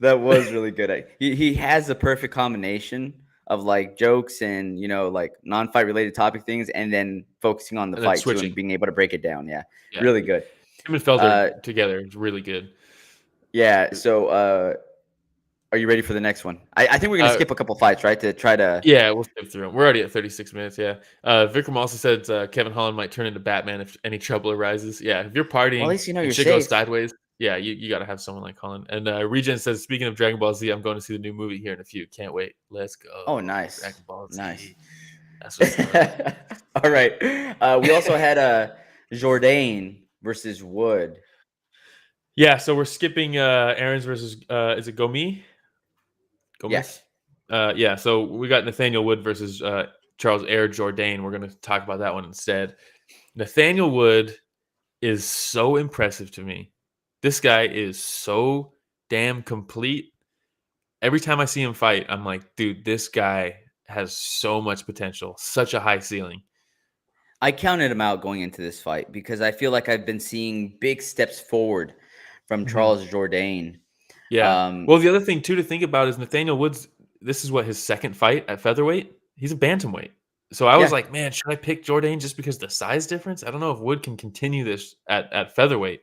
That was really good. He has the perfect combination of like jokes and like non-fight related topic things, and then focusing on the fight too, and being able to break it down. Yeah. Really good. Him and Felder together is really good. Yeah. So, are you ready for the next one? I think we're gonna skip a couple fights, right? To try to. Yeah, we'll skip through them. We're already at 36 minutes. Yeah. Vikram also said Kevin Holland might turn into Batman if any trouble arises. Yeah, if you're partying, well, at least your shit goes sideways. Yeah, you got to have someone like Holland. And Regen says, speaking of Dragon Ball Z, I'm going to see the new movie here in a few. Can't wait. Let's go. Oh, nice. Dragon Ball Z. Nice. That's what's up. All right. We also had Jourdain versus Wood. Yeah, so we're skipping Aaron's versus is it Gomez? Yes. Yeah, so we got Nathaniel Wood versus Charles Air Jourdain. We're going to talk about that one instead. Nathaniel Wood is so impressive to me. This guy is so damn complete. Every time I see him fight, I'm like, dude, this guy has so much potential, such a high ceiling. I counted him out going into this fight because I feel like I've been seeing big steps forward from Charles Jourdain. Yeah. Well, the other thing, too, to think about is Nathaniel Woods, this is his second fight at featherweight. He's a bantamweight. So I was like, man, should I pick Jourdain just because the size difference? I don't know if Wood can continue this at featherweight.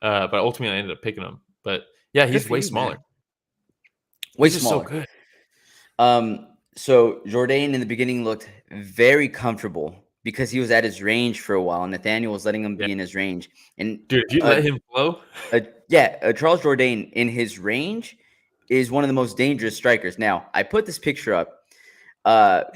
But ultimately, I ended up picking him. But yeah, he's way smaller. Way smaller. So good. So Jourdain in the beginning looked very comfortable because he was at his range for a while, and Nathaniel was letting him be in his range. And dude, if you let him flow, Charles Jourdain in his range is one of the most dangerous strikers. Now, I put this picture up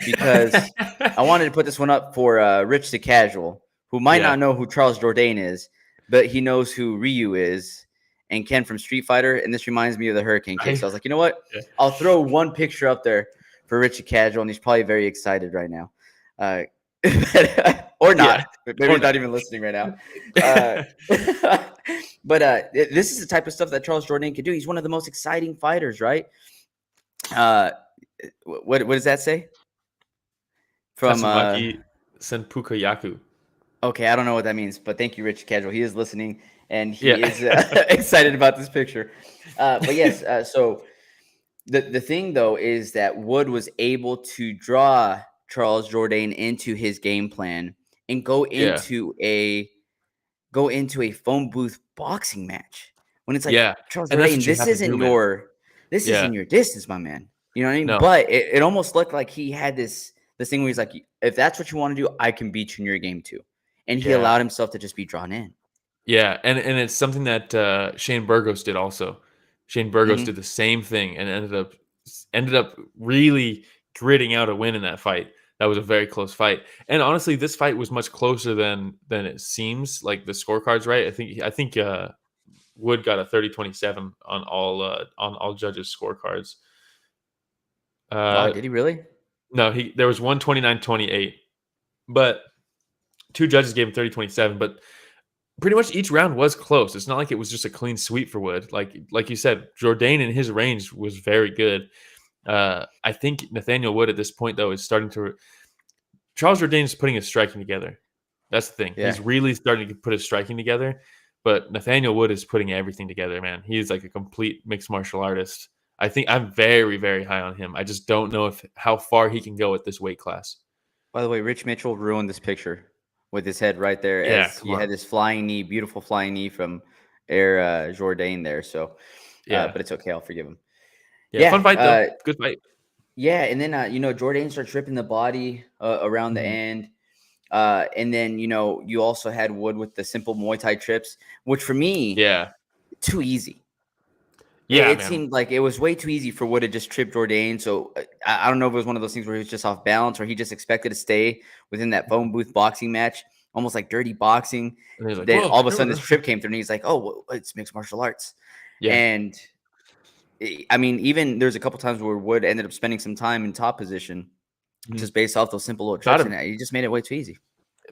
because I wanted to put this one up for Rich the Casual, who might not know who Charles Jourdain is, but he knows who Ryu is and Ken from Street Fighter. And this reminds me of the Hurricane Kick. So I was like, you know what? I'll throw one picture up there for Rich the Casual, and he's probably very excited right now. Or not. Maybe he's not even listening right now. But this is the type of stuff that Charles Jourdain can do. He's one of the most exciting fighters, right? What does that say? From Senpuka Yaku. Okay, I don't know what that means, but thank you, Rich Casual. He is listening, and he is excited about this picture. But yes, so the thing, though, is that Wood was able to draw Charles Jourdain into his game plan and go into a phone booth boxing match. When it's like, Charles Jourdain, this isn't your distance, my man. You know what I mean? No. But it almost looked like he had this thing where he's like, if that's what you want to do, I can beat you in your game too. And he allowed himself to just be drawn in. Yeah, and it's something that Shane Burgos did also. Shane Burgos did the same thing and ended up really gritting out a win in that fight. That was a very close fight. And honestly, this fight was much closer than it seems. Like the scorecards, right? I think Wood got a 30-27 on all judges' scorecards. Wow, did he really? No, there was one 29-28, but two judges gave him 30-27. But pretty much each round was close. It's not like it was just a clean sweep for Wood. Like you said, Jourdain in his range was very good. I think Nathaniel Wood at this point, though, is starting to. Charles Jourdain is putting his striking together. That's the thing. Yeah. He's really starting to put his striking together. But Nathaniel Wood is putting everything together, man. He's like a complete mixed martial artist. I think I'm very, very high on him. I just don't know how far he can go at this weight class. By the way, Rich Mitchell ruined this picture with his head right there. Yeah, as he had this flying knee, beautiful flying knee from Jourdain there. So, but it's okay. I'll forgive him. Yeah, fun fight though. Good fight. Yeah, and then Jourdain starts ripping the body around the end. And then, you also had Wood with the simple Muay Thai trips, which for me, too easy. Yeah, it seemed like it was way too easy for Wood to just trip Jourdain. So I don't know if it was one of those things where he was just off balance or he just expected to stay within that phone booth boxing match, almost like dirty boxing. And then all of a sudden this trip came through and he's like, oh, well, it's mixed martial arts. Yeah. And I mean, even there's a couple times where Wood ended up spending some time in top position just based off those simple little trips. And he just made it way too easy.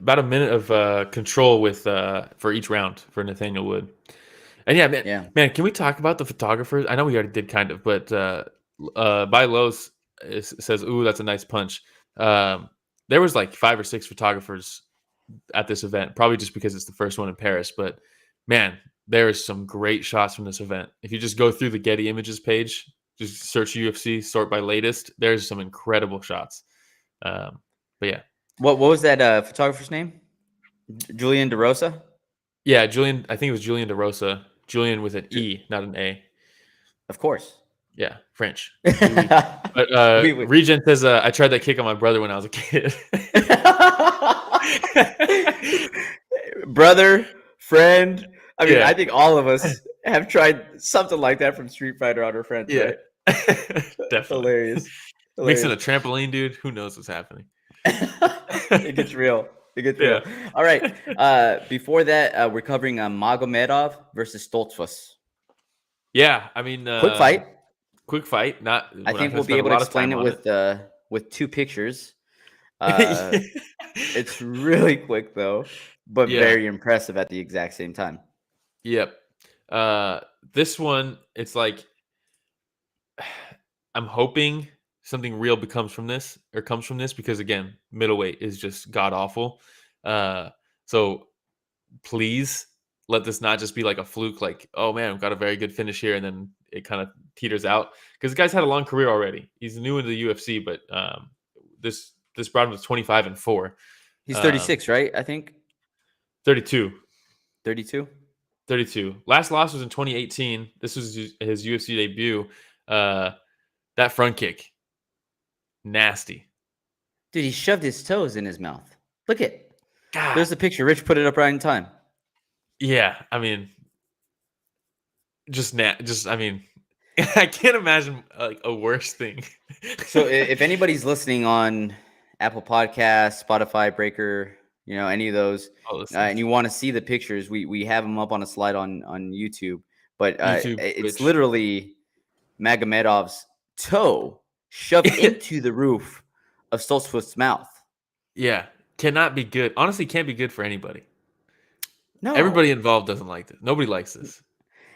About a minute of control with for each round for Nathaniel Wood. And man, can we talk about the photographers? I know we already did kind of, but By Los says, ooh, that's a nice punch. There was like 5 or 6 photographers at this event, probably just because it's the first one in Paris. But man, there is some great shots from this event. If you just go through the Getty Images page, just search UFC, sort by latest, there's some incredible shots. But yeah. What was that photographer's name? Julian DeRosa? Yeah, Julian. I think it was Julian DeRosa. Julian with an E, not an A. Of course. Yeah, French. But Regen says, I tried that kick on my brother when I was a kid. Brother, friend. I mean, I think all of us have tried something like that from Street Fighter on our friends. Yeah, right? Definitely. Hilarious. Mixing a trampoline, dude. Who knows what's happening? It gets real. Real. All right. Before that, we're covering Magomedov versus Stoltzfus. Yeah, I mean, Quick fight. I think we'll be able to explain it with 2 pictures. It's really quick though, but very impressive at the exact same time. Yep. This one, it's like I'm hoping something real comes from this because again, middleweight is just god awful. So please let this not just be like a fluke, like, oh man, we've got a very good finish here, and then it kind of teeters out. Because the guy's had a long career already. He's new into the UFC, but this brought him to 25-4. He's 36, right? I think 32. 32. 32. Last loss was in 2018. This was his UFC debut. That front kick, nasty. Dude, he shoved his toes in his mouth. Look at. God. There's a picture. Rich put it up right in time. Yeah, I mean, I mean, I can't imagine like a worse thing. So if anybody's listening on Apple Podcasts, Spotify, Breaker, any of those, and you want to see the pictures, we have them up on a slide on YouTube. But it's literally Magomedov's toe shoved into the roof of Stoltzfus' mouth. Yeah, cannot be good. Honestly, can't be good for anybody. No, everybody involved doesn't like this. Nobody likes this.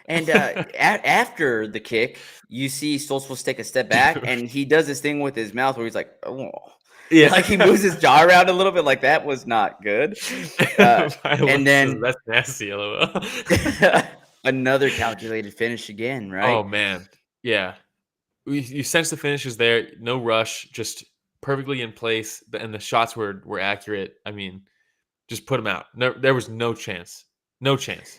And after the kick, you see Stoltzfus take a step back, and he does this thing with his mouth where he's like, "Oh." Yeah, like he moves his jaw around a little bit, like that was not good. And then that's nasty. LOL. Another calculated finish again, right? Oh man, yeah. You sense the finish is there, no rush, just perfectly in place, and the shots were accurate. I mean, just put them out. No, there was no chance. No chance.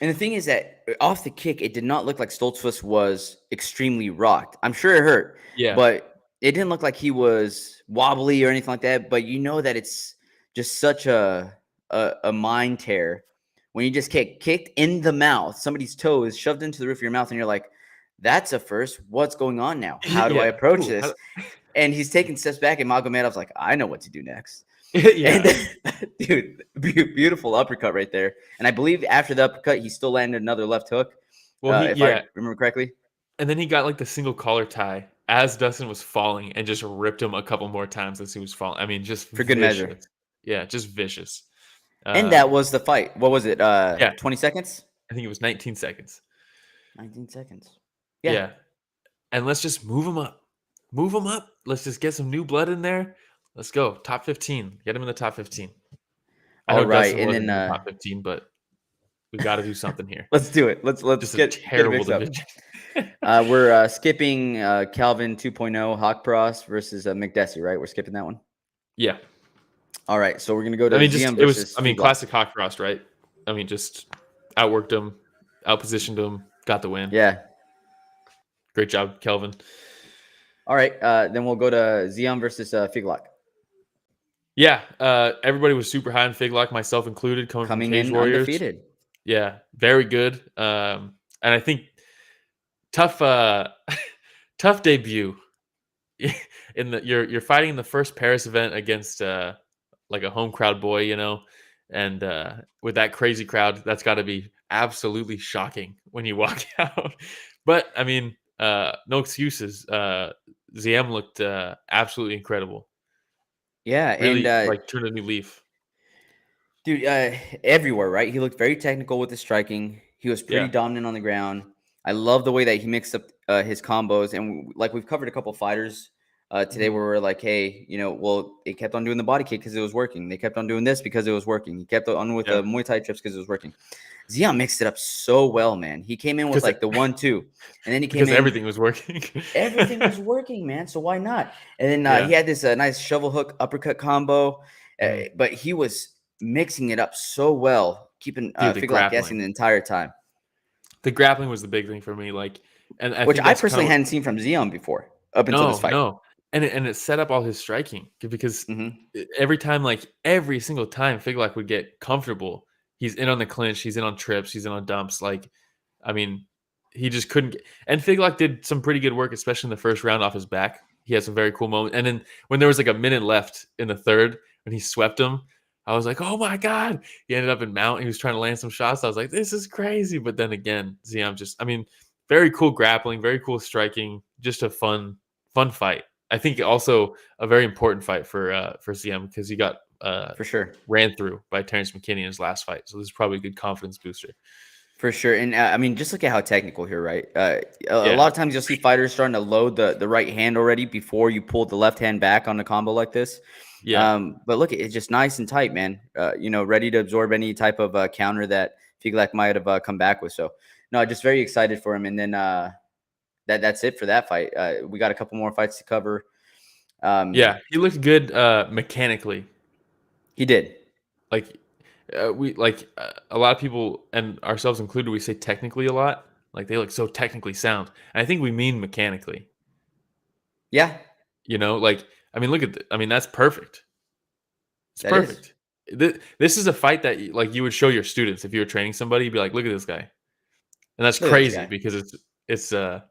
And the thing is that off the kick, it did not look like Stoltzfus was extremely rocked. I'm sure it hurt. Yeah. But it didn't look like he was wobbly or anything like that. But you know that it's just such a mind tear when you just get kicked in the mouth. Somebody's toe is shoved into the roof of your mouth, and you're like, that's a first. What's going on now? How do I approach this? And he's taking steps back, and Magomedov's like, I know what to do next. Yeah. And, dude, beautiful uppercut right there. And I believe after the uppercut, he still landed another left hook. Well, if I remember correctly. And then he got like the single collar tie as Dustin was falling and just ripped him a couple more times as he was falling. I mean, just for good measure. Yeah, just vicious. And that was the fight. What was it? 20 seconds? I think it was 19 seconds. 19 seconds. Yeah. And let's just move him up. Move him up. Let's just get some new blood in there. Let's go. Top 15. Get him in the top 15. All right. And then top 15, but we got to do something here. Let's do it. Let's just get a terrible division. We're skipping Calvin 2.0 Hawkpross versus McDessie, right? We're skipping that one. Yeah. All right, so we're gonna go to Ziam versus. Classic Hawkpross, right? I mean, just outworked him, outpositioned him, got the win. Yeah. Great job, Kelvin. All right, then we'll go to Ziam versus Figlak. Yeah, everybody was super high on Figlak, myself included, coming from Cage in Warriors. Undefeated. Yeah, very good. And I think tough debut. You're fighting in the first Paris event against like a home crowd boy, you know, and with that crazy crowd, that's got to be absolutely shocking when you walk out. But I mean, no excuses. Ziam looked absolutely incredible. Yeah, really, and like turned a new leaf. Dude, everywhere, right? He looked very technical with his striking. He was pretty dominant on the ground. I love the way that he mixed up his combos. And like we've covered a couple fighters today where we're like, hey, you know, well, they kept on doing the body kick because it was working. They kept on doing this because it was working. He kept on with the Muay Thai trips because it was working. Ziam mixed it up so well, man. He came in with like the 1-2, and then he came in. Because everything was working. Everything was working, man. So why not? And then he had this nice shovel hook uppercut combo, but he was mixing it up so well, keeping Figlak guessing the entire time. The grappling was the big thing for me, like, and I personally hadn't seen from Ziam before up until this fight. No, and it set up all his striking because every time, like every single time, Figlak would get comfortable. He's in on the clinch, he's in on trips, he's in on dumps. Like, I mean, he just couldn't get. And Figlak did some pretty good work, especially in the first round off his back. He had some very cool moments. And then when there was like a minute left in the third, when he swept him, I was like, oh my God. He ended up in mount. He was trying to land some shots. I was like, this is crazy. But then again, Ziam very cool grappling, very cool striking, just a fun fight. I think also a very important fight for Ziam because he got for sure ran through by Terrence McKinney in his last fight. So this is probably a good confidence booster. For sure. And I mean, just look at how technical here, right? A lot of times you'll see fighters starting to load the right hand already before you pull the left hand back on a combo like this. Yeah. But look, it's just nice and tight, man. You know, ready to absorb any type of counter that Figlak might have come back with. So, no, just very excited for him. And then that's it for that fight. We got a couple more fights to cover. He looked good mechanically. He did. Like, a lot of people, and ourselves included, we say technically a lot. Like, they look so technically sound. And I think we mean mechanically. Yeah. You know, like, I mean, look at that's perfect. It's perfect. This is a fight that like you would show your students if you were training somebody. You'd be like, look at this guy. And that's crazy because it's I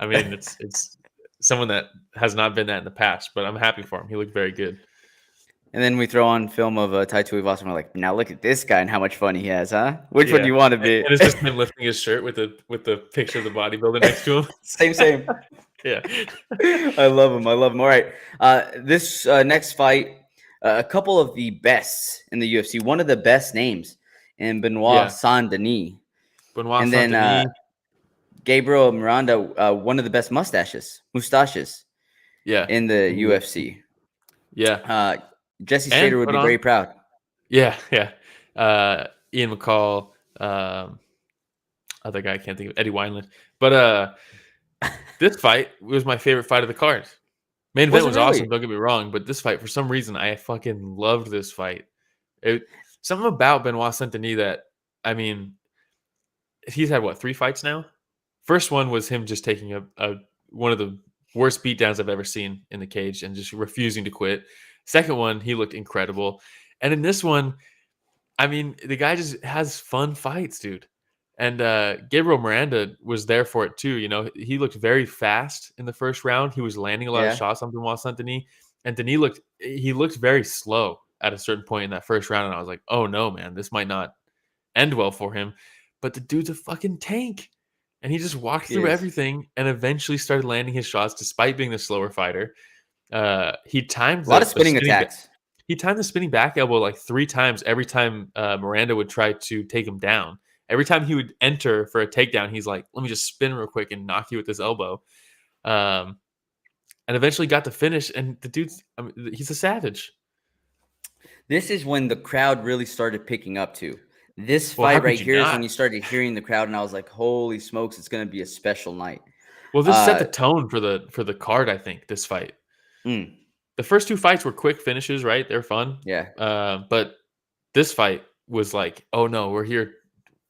mean, it's someone that has not been that in the past, but I'm happy for him. He looked very good. And then we throw on film of Tai Tuivasa, and we're like, now look at this guy and how much fun he has, huh? Which one do you want to be? And it's just him lifting his shirt with the picture of the bodybuilder next to him. Same. Yeah. I love him. All right. This next fight, a couple of the best in the UFC, one of the best names in Benoit Saint-Denis. And then Gabriel Miranda, one of the best mustaches in the UFC. Yeah. Jesse Slater would be very proud. Yeah. Ian McCall, other guy I can't think of, Eddie Wineland. But this fight was my favorite fight of the card. Main event was awesome, don't get me wrong, but this fight, for some reason, I fucking loved this fight. Something about Benoit Saint-Denis that, I mean, he's had, 3 fights now? First one was him just taking one of the worst beatdowns I've ever seen in the cage and just refusing to quit. Second one, he looked incredible. And in this one, I mean, the guy just has fun fights, dude. And Gabriel Miranda was there for it too. You know, he looked very fast in the first round. He was landing a lot of shots on Benoit Saint-Denis. And Denis looked very slow at a certain point in that first round. And I was like, oh no, man, this might not end well for him. But the dude's a fucking tank. And he just walked through everything and eventually started landing his shots despite being the slower fighter. He timed a lot of spinning attacks. He timed the spinning back elbow like 3 times every time Miranda would try to take him down. Every time he would enter for a takedown, he's like, let me just spin real quick and knock you with this elbow. And eventually got the finish. And the dude's, he's a savage. This is when the crowd really started picking up too. This Well, how fight could right you here is not? when you started hearing the crowd, and I was like, "Holy smokes, it's gonna be a special night." Well, this set the tone for the card, I think, this fight. Mm, The first 2 fights were quick finishes, right? They're fun. yeah, But this fight was like, "Oh, no, we're here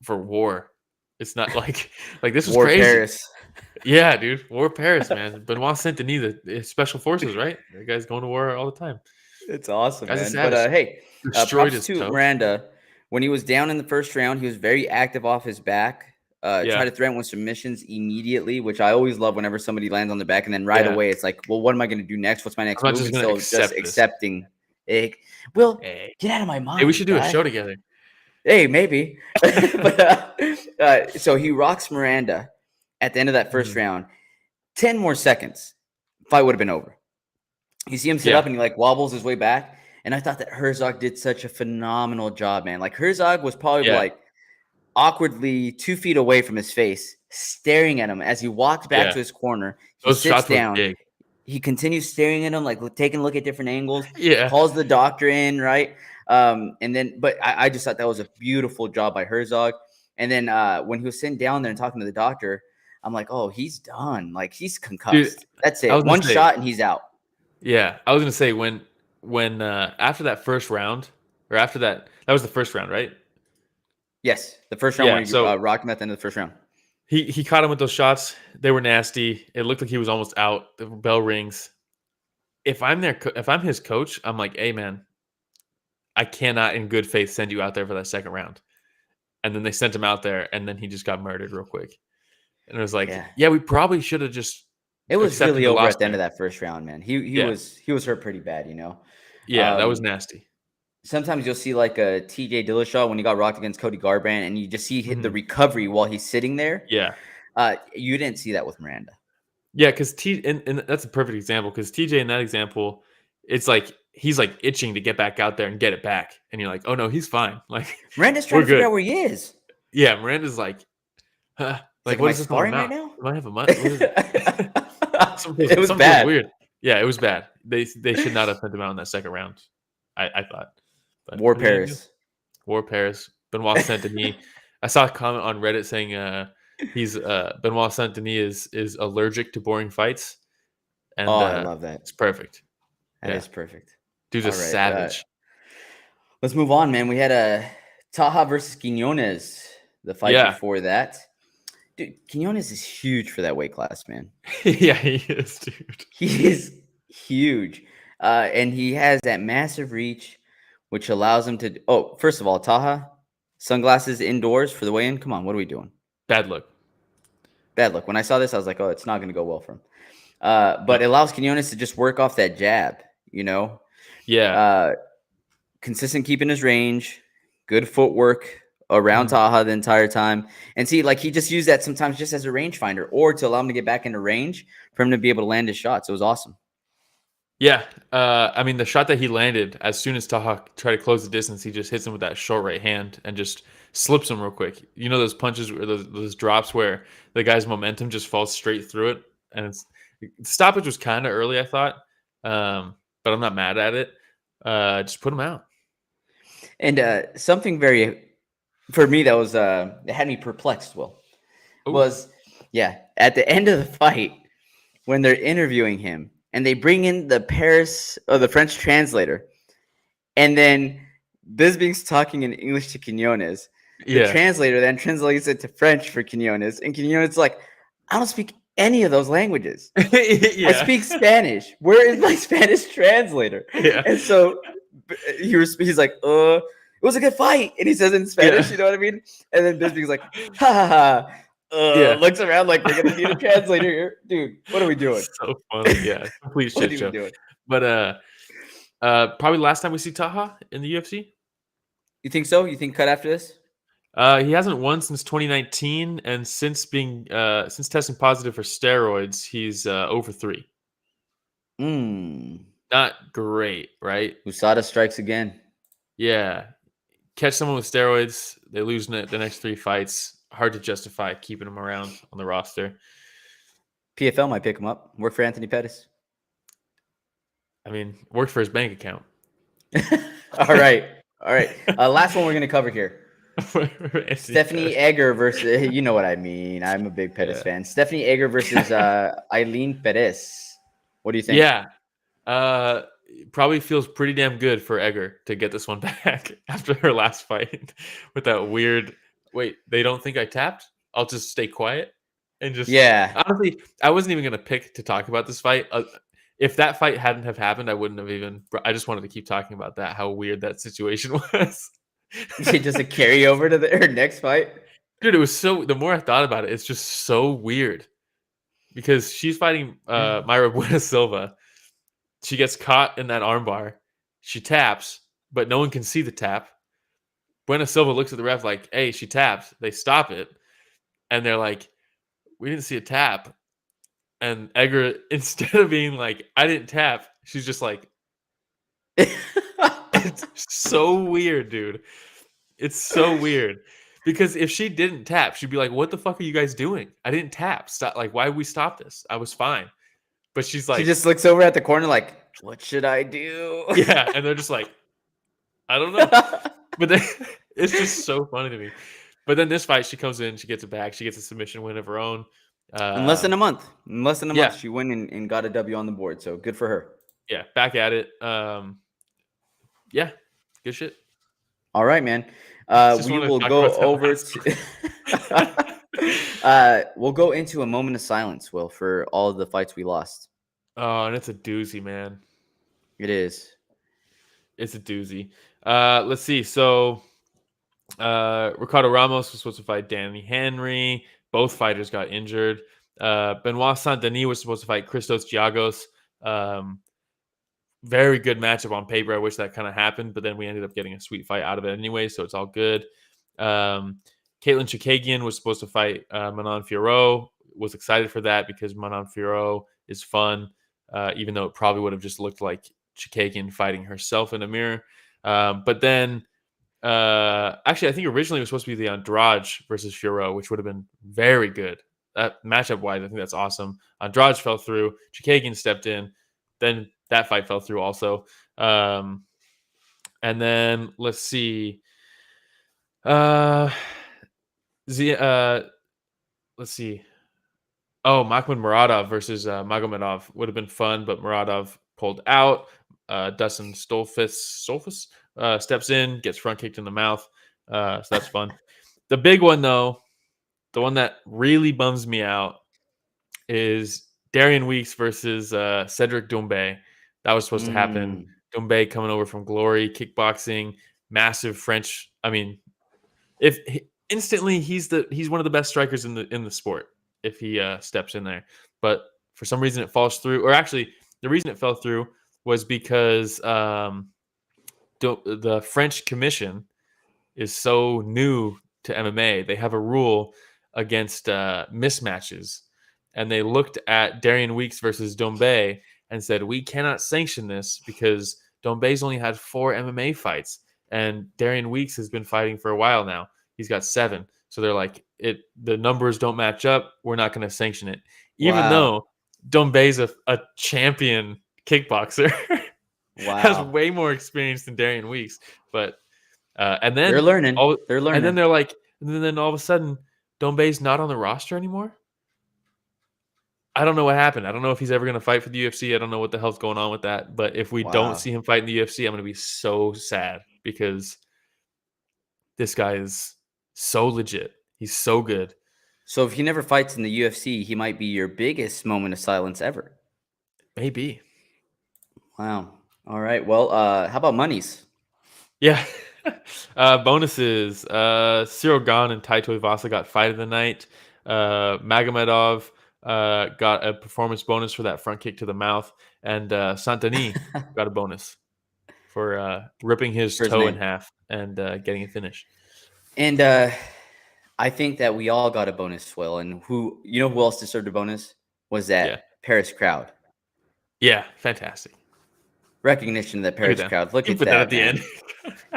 for war." It's not like this was War crazy. Paris. Yeah, dude. War Paris, man. Benoit Saint-Denis, the special forces, right? That guy's going to war all the time. It's awesome, Guy's a man. But savage. hey, Destroyed props his to toe. Miranda. When he was down in the first round, he was very active off his back. Yeah. Try to threaten with submissions immediately, which I always love whenever somebody lands on the back, and then right Yeah. away it's like, well, what am I going to do next? What's my next I'm not move? just gonna Instead of accept this. accepting. Well, Hey. get out of my mind. Hey, we should do a guy. show together. Hey, maybe. But so he rocks Miranda at the end of that first round. 10 more seconds, fight would have been over. You see him sit up and he like wobbles his way back. And I thought that Herzog did such a phenomenal job, man. Like Herzog was probably like awkwardly 2 feet away from his face, staring at him as he walked back to his corner. He Those sits shots down. were big. He continues staring at him, like taking a look at different angles. Yeah. Calls the doctor in, right? And then, but I just thought that was a beautiful job by Herzog. And then when he was sitting down there and talking to the doctor, I'm like, oh, he's done. Like he's concussed. Dude, that's it. One shot and he's out. Yeah, I was gonna say when after that first round, or after that was the first round, right? Yes, the first round where he rocked him at the end of the first round. He caught him with those shots. They were nasty. It looked like he was almost out. The bell rings. If I'm his coach, I'm like, hey man, I cannot in good faith send you out there for that second round. And then they sent him out there, and then he just got murdered real quick. And it was like, yeah we probably should have just. It was really over at the end of that first round, man. He was hurt pretty bad, you know. Yeah, that was nasty. Sometimes you'll see like a TJ Dillashaw when he got rocked against Cody Garbrandt, and you just see the recovery while he's sitting there. Yeah. You didn't see that with Miranda. Yeah, because and that's a perfect example, because TJ in that example, it's like he's like itching to get back out there and get it back. And you're like, oh no, he's fine. Like Miranda's trying to figure out where he is. Yeah, Miranda's like, like what is this sparring right now? Am I have a month? It was bad. Weird. Yeah, it was bad. They should not have sent him out in that second round. I thought. But War Paris. Benoit Saint-Denis. I saw a comment on Reddit saying he's Benoit Saint-Denis is allergic to boring fights. And I love that. It's perfect. That is perfect. Dude's a savage. Let's move on, man. We had a Taha versus Quiñonez, the fight before that. Dude, Quiñonez is huge for that weight class, man. Yeah, he is, dude. He is huge. And he has that massive reach, which allows him to... Oh, first of all, Taha, sunglasses indoors for the weigh-in? Come on, what are we doing? Bad look. Bad look. When I saw this, I was like, oh, it's not going to go well for him. But it allows Quiñonez to just work off that jab, you know? Yeah. Consistent keeping his range, good footwork around Taha the entire time. And see, like, he just used that sometimes just as a rangefinder or to allow him to get back into range for him to be able to land his shots. It was awesome. Yeah. I mean, the shot that he landed, as soon as Taha tried to close the distance, he just hits him with that short right hand and just slips him real quick. You know those punches, or those drops where the guy's momentum just falls straight through it? And the stoppage was kind of early, I thought. But I'm not mad at it. Just put him out. And something for me that was that had me perplexed, was at the end of the fight when they're interviewing him and they bring in the French translator, and then Bisping's talking in English to Quiñonez. The translator then translates it to French for Quiñonez, and Quiñonez is like, I don't speak any of those languages. I speak Spanish. Where is my Spanish translator? Yeah. And so he's like, it was a good fight. And he says in Spanish, you know what I mean? And then Bisping's like, ha ha ha. Looks around like we're going to need a translator here. Dude, what are we doing? So funny. Yeah. Complete shit show. Doing? But probably last time we see Taha in the UFC. You think so? You think cut after this? He hasn't won since 2019, and since testing positive for steroids, he's 0-3. Not great, right? USADA strikes again. Yeah. Catch someone with steroids, they lose the next 3 fights. Hard to justify keeping him around on the roster. PFL might pick him up. Work for Anthony Pettis. I mean, worked for his bank account. All right. Last one we're going to cover here. Stephanie Egger versus, you know what I mean. I'm a big Perez fan. Stephanie Egger versus Ailin Perez. What do you think? Yeah. Probably feels pretty damn good for Egger to get this one back after her last fight with that weird, wait, they don't think I tapped? I'll just stay quiet and just, honestly, I wasn't even going to pick to talk about this fight. If that fight hadn't have happened, I wouldn't have even, I just wanted to keep talking about that, how weird that situation was. Just a carryover to her next fight? Dude, it was so, the more I thought about it, it's just so weird because she's fighting Mayra Buena Silva. She gets caught in that armbar. She taps, but no one can see the tap. Buena Silva looks at the ref like, hey, she tapped. They stop it. And they're like, we didn't see a tap. And Egger, instead of being like, I didn't tap, she's just like, it's so weird, dude. It's so weird. Because if she didn't tap, she'd be like, what the fuck are you guys doing? I didn't tap. Stop. Like, why did we stop this? I was fine. But she's like, she just looks over at the corner like, what should I do? Yeah, and they're just like, I don't know. But then, it's just so funny to me. But then this fight, she comes in, she gets it back, she gets a submission win of her own. In less than a month. In less than a month, she went and got a W on the board. So good for her. Yeah, back at it. Yeah, good shit. All right, man. We will go over to we'll go into a moment of silence, Will, for all of the fights we lost. Oh, and it's a doozy, man. It is. It's a doozy. Let's see. So Ricardo Ramos was supposed to fight Danny Henry. Both fighters got injured. Benoit Saint-Denis was supposed to fight Christos Giagos. Very good matchup on paper. I wish that kind of happened, but then we ended up getting a sweet fight out of it anyway, so it's all good. Caitlin Chikagian was supposed to fight Manon Fiorot. Was excited for that because Manon Fiorot is fun, even though it probably would have just looked like Chikagian fighting herself in a mirror. But then, actually, I think originally it was supposed to be the Andrade versus Fiorot, which would have been very good. That matchup-wise, I think that's awesome. Andrade fell through. Chikagian stepped in. Then that fight fell through also. And then let's see. Let's see. Oh, Makhmud Muradov versus Magomedov would have been fun, but Muradov pulled out. Dustin Stoltzfus steps in, gets front kicked in the mouth. So that's fun. The big one, though, the one that really bums me out is Darian Weeks versus Cedric Doumbé. That was supposed to happen. Doumbé coming over from Glory, kickboxing, massive French. I mean, instantly he's one of the best strikers in the sport if he steps in there. But for some reason it falls through. Or actually, the reason it fell through was because the French Commission is so new to MMA. They have a rule against mismatches. And they looked at Darian Weeks versus Doumbé and said, we cannot sanction this because Dombé's only had 4 MMA fights. And Darian Weeks has been fighting for a while now. He's got 7. So they're like, the numbers don't match up. We're not going to sanction it. Even though Dombé's a champion kickboxer. Has way more experience than Darian Weeks. But and then they're learning. And then they're like, and then all of a sudden, Dombé's not on the roster anymore. I don't know what happened. I don't know if he's ever going to fight for the UFC. I don't know what the hell's going on with that. But if we don't see him fight in the UFC, I'm going to be so sad because this guy is so legit. He's so good. So if he never fights in the UFC, he might be your biggest moment of silence ever. Maybe. Wow. All right. Well, how about monies? Yeah. Bonuses. Cyril Gane and Tai Tuivasa got fight of the night. Magomedov got a performance bonus for that front kick to the mouth, and Saint-Denis got a bonus for ripping his toe in half and getting it finished. And I think that we all got a bonus, Will. And who else deserved a bonus was that Paris crowd. Yeah, fantastic. Recognition of the Paris crowd. Look at that at the end.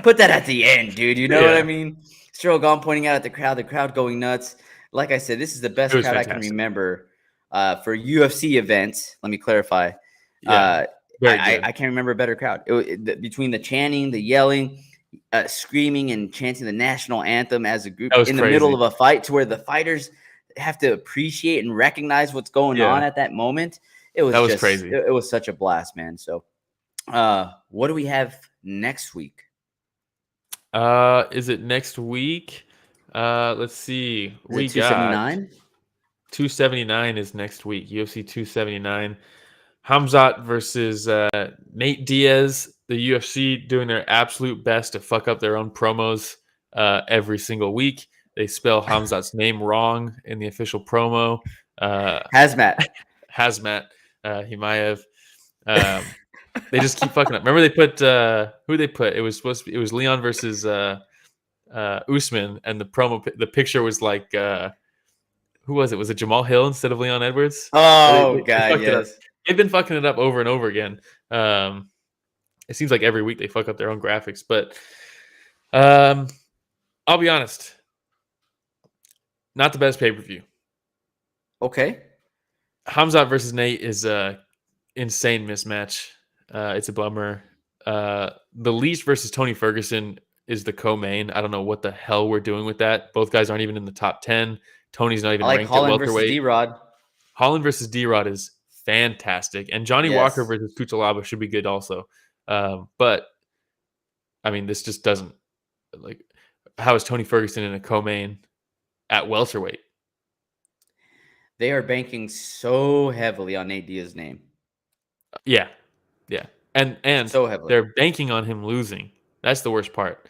Put that at the end, dude. You know what I mean? Cyril Gane pointing out at the crowd going nuts. Like I said, this is the best crowd I can remember for UFC events. Let me clarify. I can't remember a better crowd. Between the chanting, the yelling, screaming and chanting the national anthem as a group in the middle of a fight, to where the fighters have to appreciate and recognize what's going on at that moment. That was crazy. It was such a blast, man. So, what do we have next week? Is it next week? Let's see. We got 279 is next week. UFC 279. Khamzat versus Nate Diaz. The UFC doing their absolute best to fuck up their own promos every single week. They spell Khamzat's name wrong in the official promo. Hazmat Himaev. They just keep fucking up. Remember they put who they put? It was Leon versus Usman, and the picture was like who was it? Was it Jamal Hill instead of Leon Edwards? Oh god, yes. They've been fucking it up over and over again. It seems like every week they fuck up their own graphics, but I'll be honest, not the best pay-per-view. Okay. Khamzat versus Nate is a insane mismatch. It's a bummer. The Leash versus Tony Ferguson is the co-main. I don't know what the hell we're doing with that. Both guys aren't even in the top 10. Tony's not even ranked Holland at welterweight. Versus D-Rod. Holland versus D-Rod is fantastic. And Johnny Walker versus Kuchalaba should be good also. But, I mean, this just doesn't... like. How is Tony Ferguson in a co-main at welterweight? They are banking so heavily on Nate Diaz's name. Yeah. And so heavily. They're banking on him losing. That's the worst part.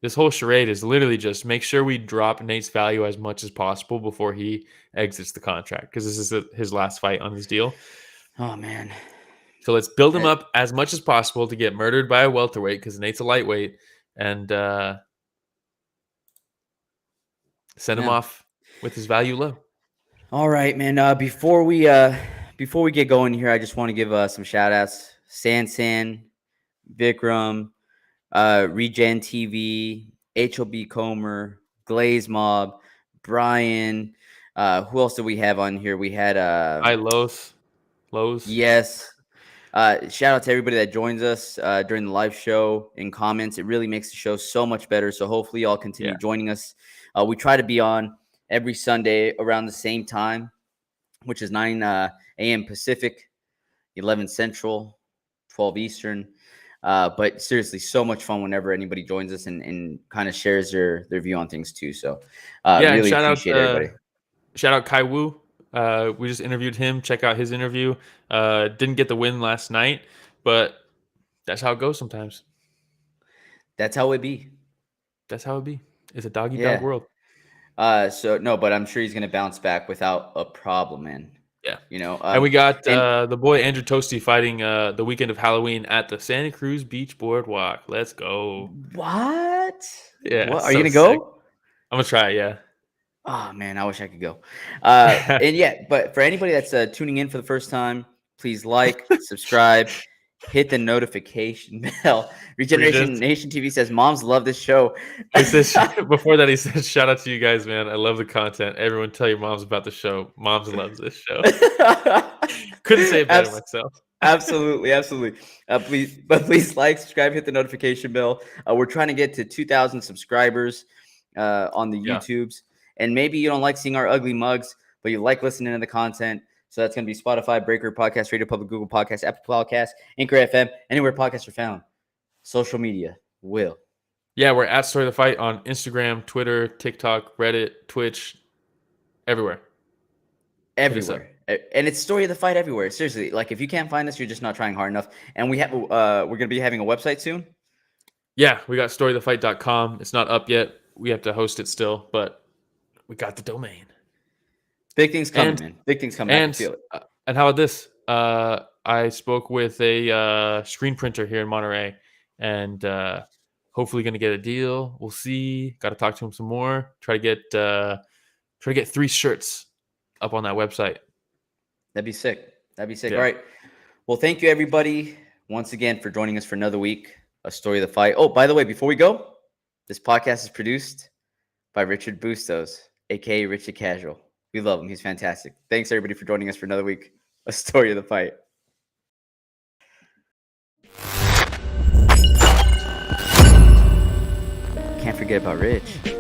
This whole charade is literally just make sure we drop Nate's value as much as possible before he exits the contract, because this is his last fight on his deal. Oh, man. So let's build him up as much as possible to get murdered by a welterweight, because Nate's a lightweight, and send him off with his value low. All right, man. Before we get going here, I just want to give some shout outs. San, Vikram, Regen TV, HOB Comer, Glaze Mob, Brian. Who else did we have on here? We had Lowe's. Yes. Shout out to everybody that joins us during the live show in comments. It really makes the show so much better. So hopefully y'all continue joining us. We try to be on every Sunday around the same time, which is 9 a.m. Pacific, 11 Central, 12 Eastern. But seriously, so much fun whenever anybody joins us and kind of shares their view on things too. So really appreciate everybody. Shout out Kai Wu. We just interviewed him. Check out his interview. Didn't get the win last night, but that's how it goes sometimes. That's how it be. It's a dog world. But I'm sure he's going to bounce back without a problem, man. Yeah. And we got the boy Andrew Toasty fighting the weekend of Halloween at the Santa Cruz Beach Boardwalk. Let's go. What? Yeah. What? Are you going to go? I'm going to try, yeah. Oh, man, I wish I could go. But for anybody that's tuning in for the first time, please like, subscribe, hit the notification bell. Regeneration Nation TV says, moms love this show. He says, before that, he says, shout out to you guys, man. I love the content. Everyone tell your moms about the show. Moms loves this show. Couldn't say it better myself. Absolutely. Please like, subscribe, hit the notification bell. We're trying to get to 2,000 subscribers on the YouTubes. And maybe you don't like seeing our ugly mugs, but you like listening to the content. So that's going to be Spotify, Breaker, Podcast, Radio Public, Google Podcasts, Apple Podcasts, Anchor FM, anywhere podcasts are found. Social media will. Yeah, we're at Story of the Fight on Instagram, Twitter, TikTok, Reddit, Twitch, everywhere. Everywhere. And it's Story of the Fight everywhere. Seriously, like if you can't find us, you're just not trying hard enough. And we're going to be having a website soon. Yeah, we got storyofthefight.com. It's not up yet. We have to host it still, but we got the domain. Big things coming, man. Big things coming. And, I can feel it. And how about this? I spoke with a screen printer here in Monterey, and hopefully going to get a deal. We'll see. Got to talk to him some more. Try to get 3 shirts up on that website. That'd be sick. Yeah. All right. Well, thank you, everybody, once again for joining us for another week. A Story of the Fight. Oh, by the way, before we go, this podcast is produced by Richard Bustos, a.k.a. Richard Casual. We love him. He's fantastic. Thanks, everybody, for joining us for another week. A Story of the Fight. forget about Rich.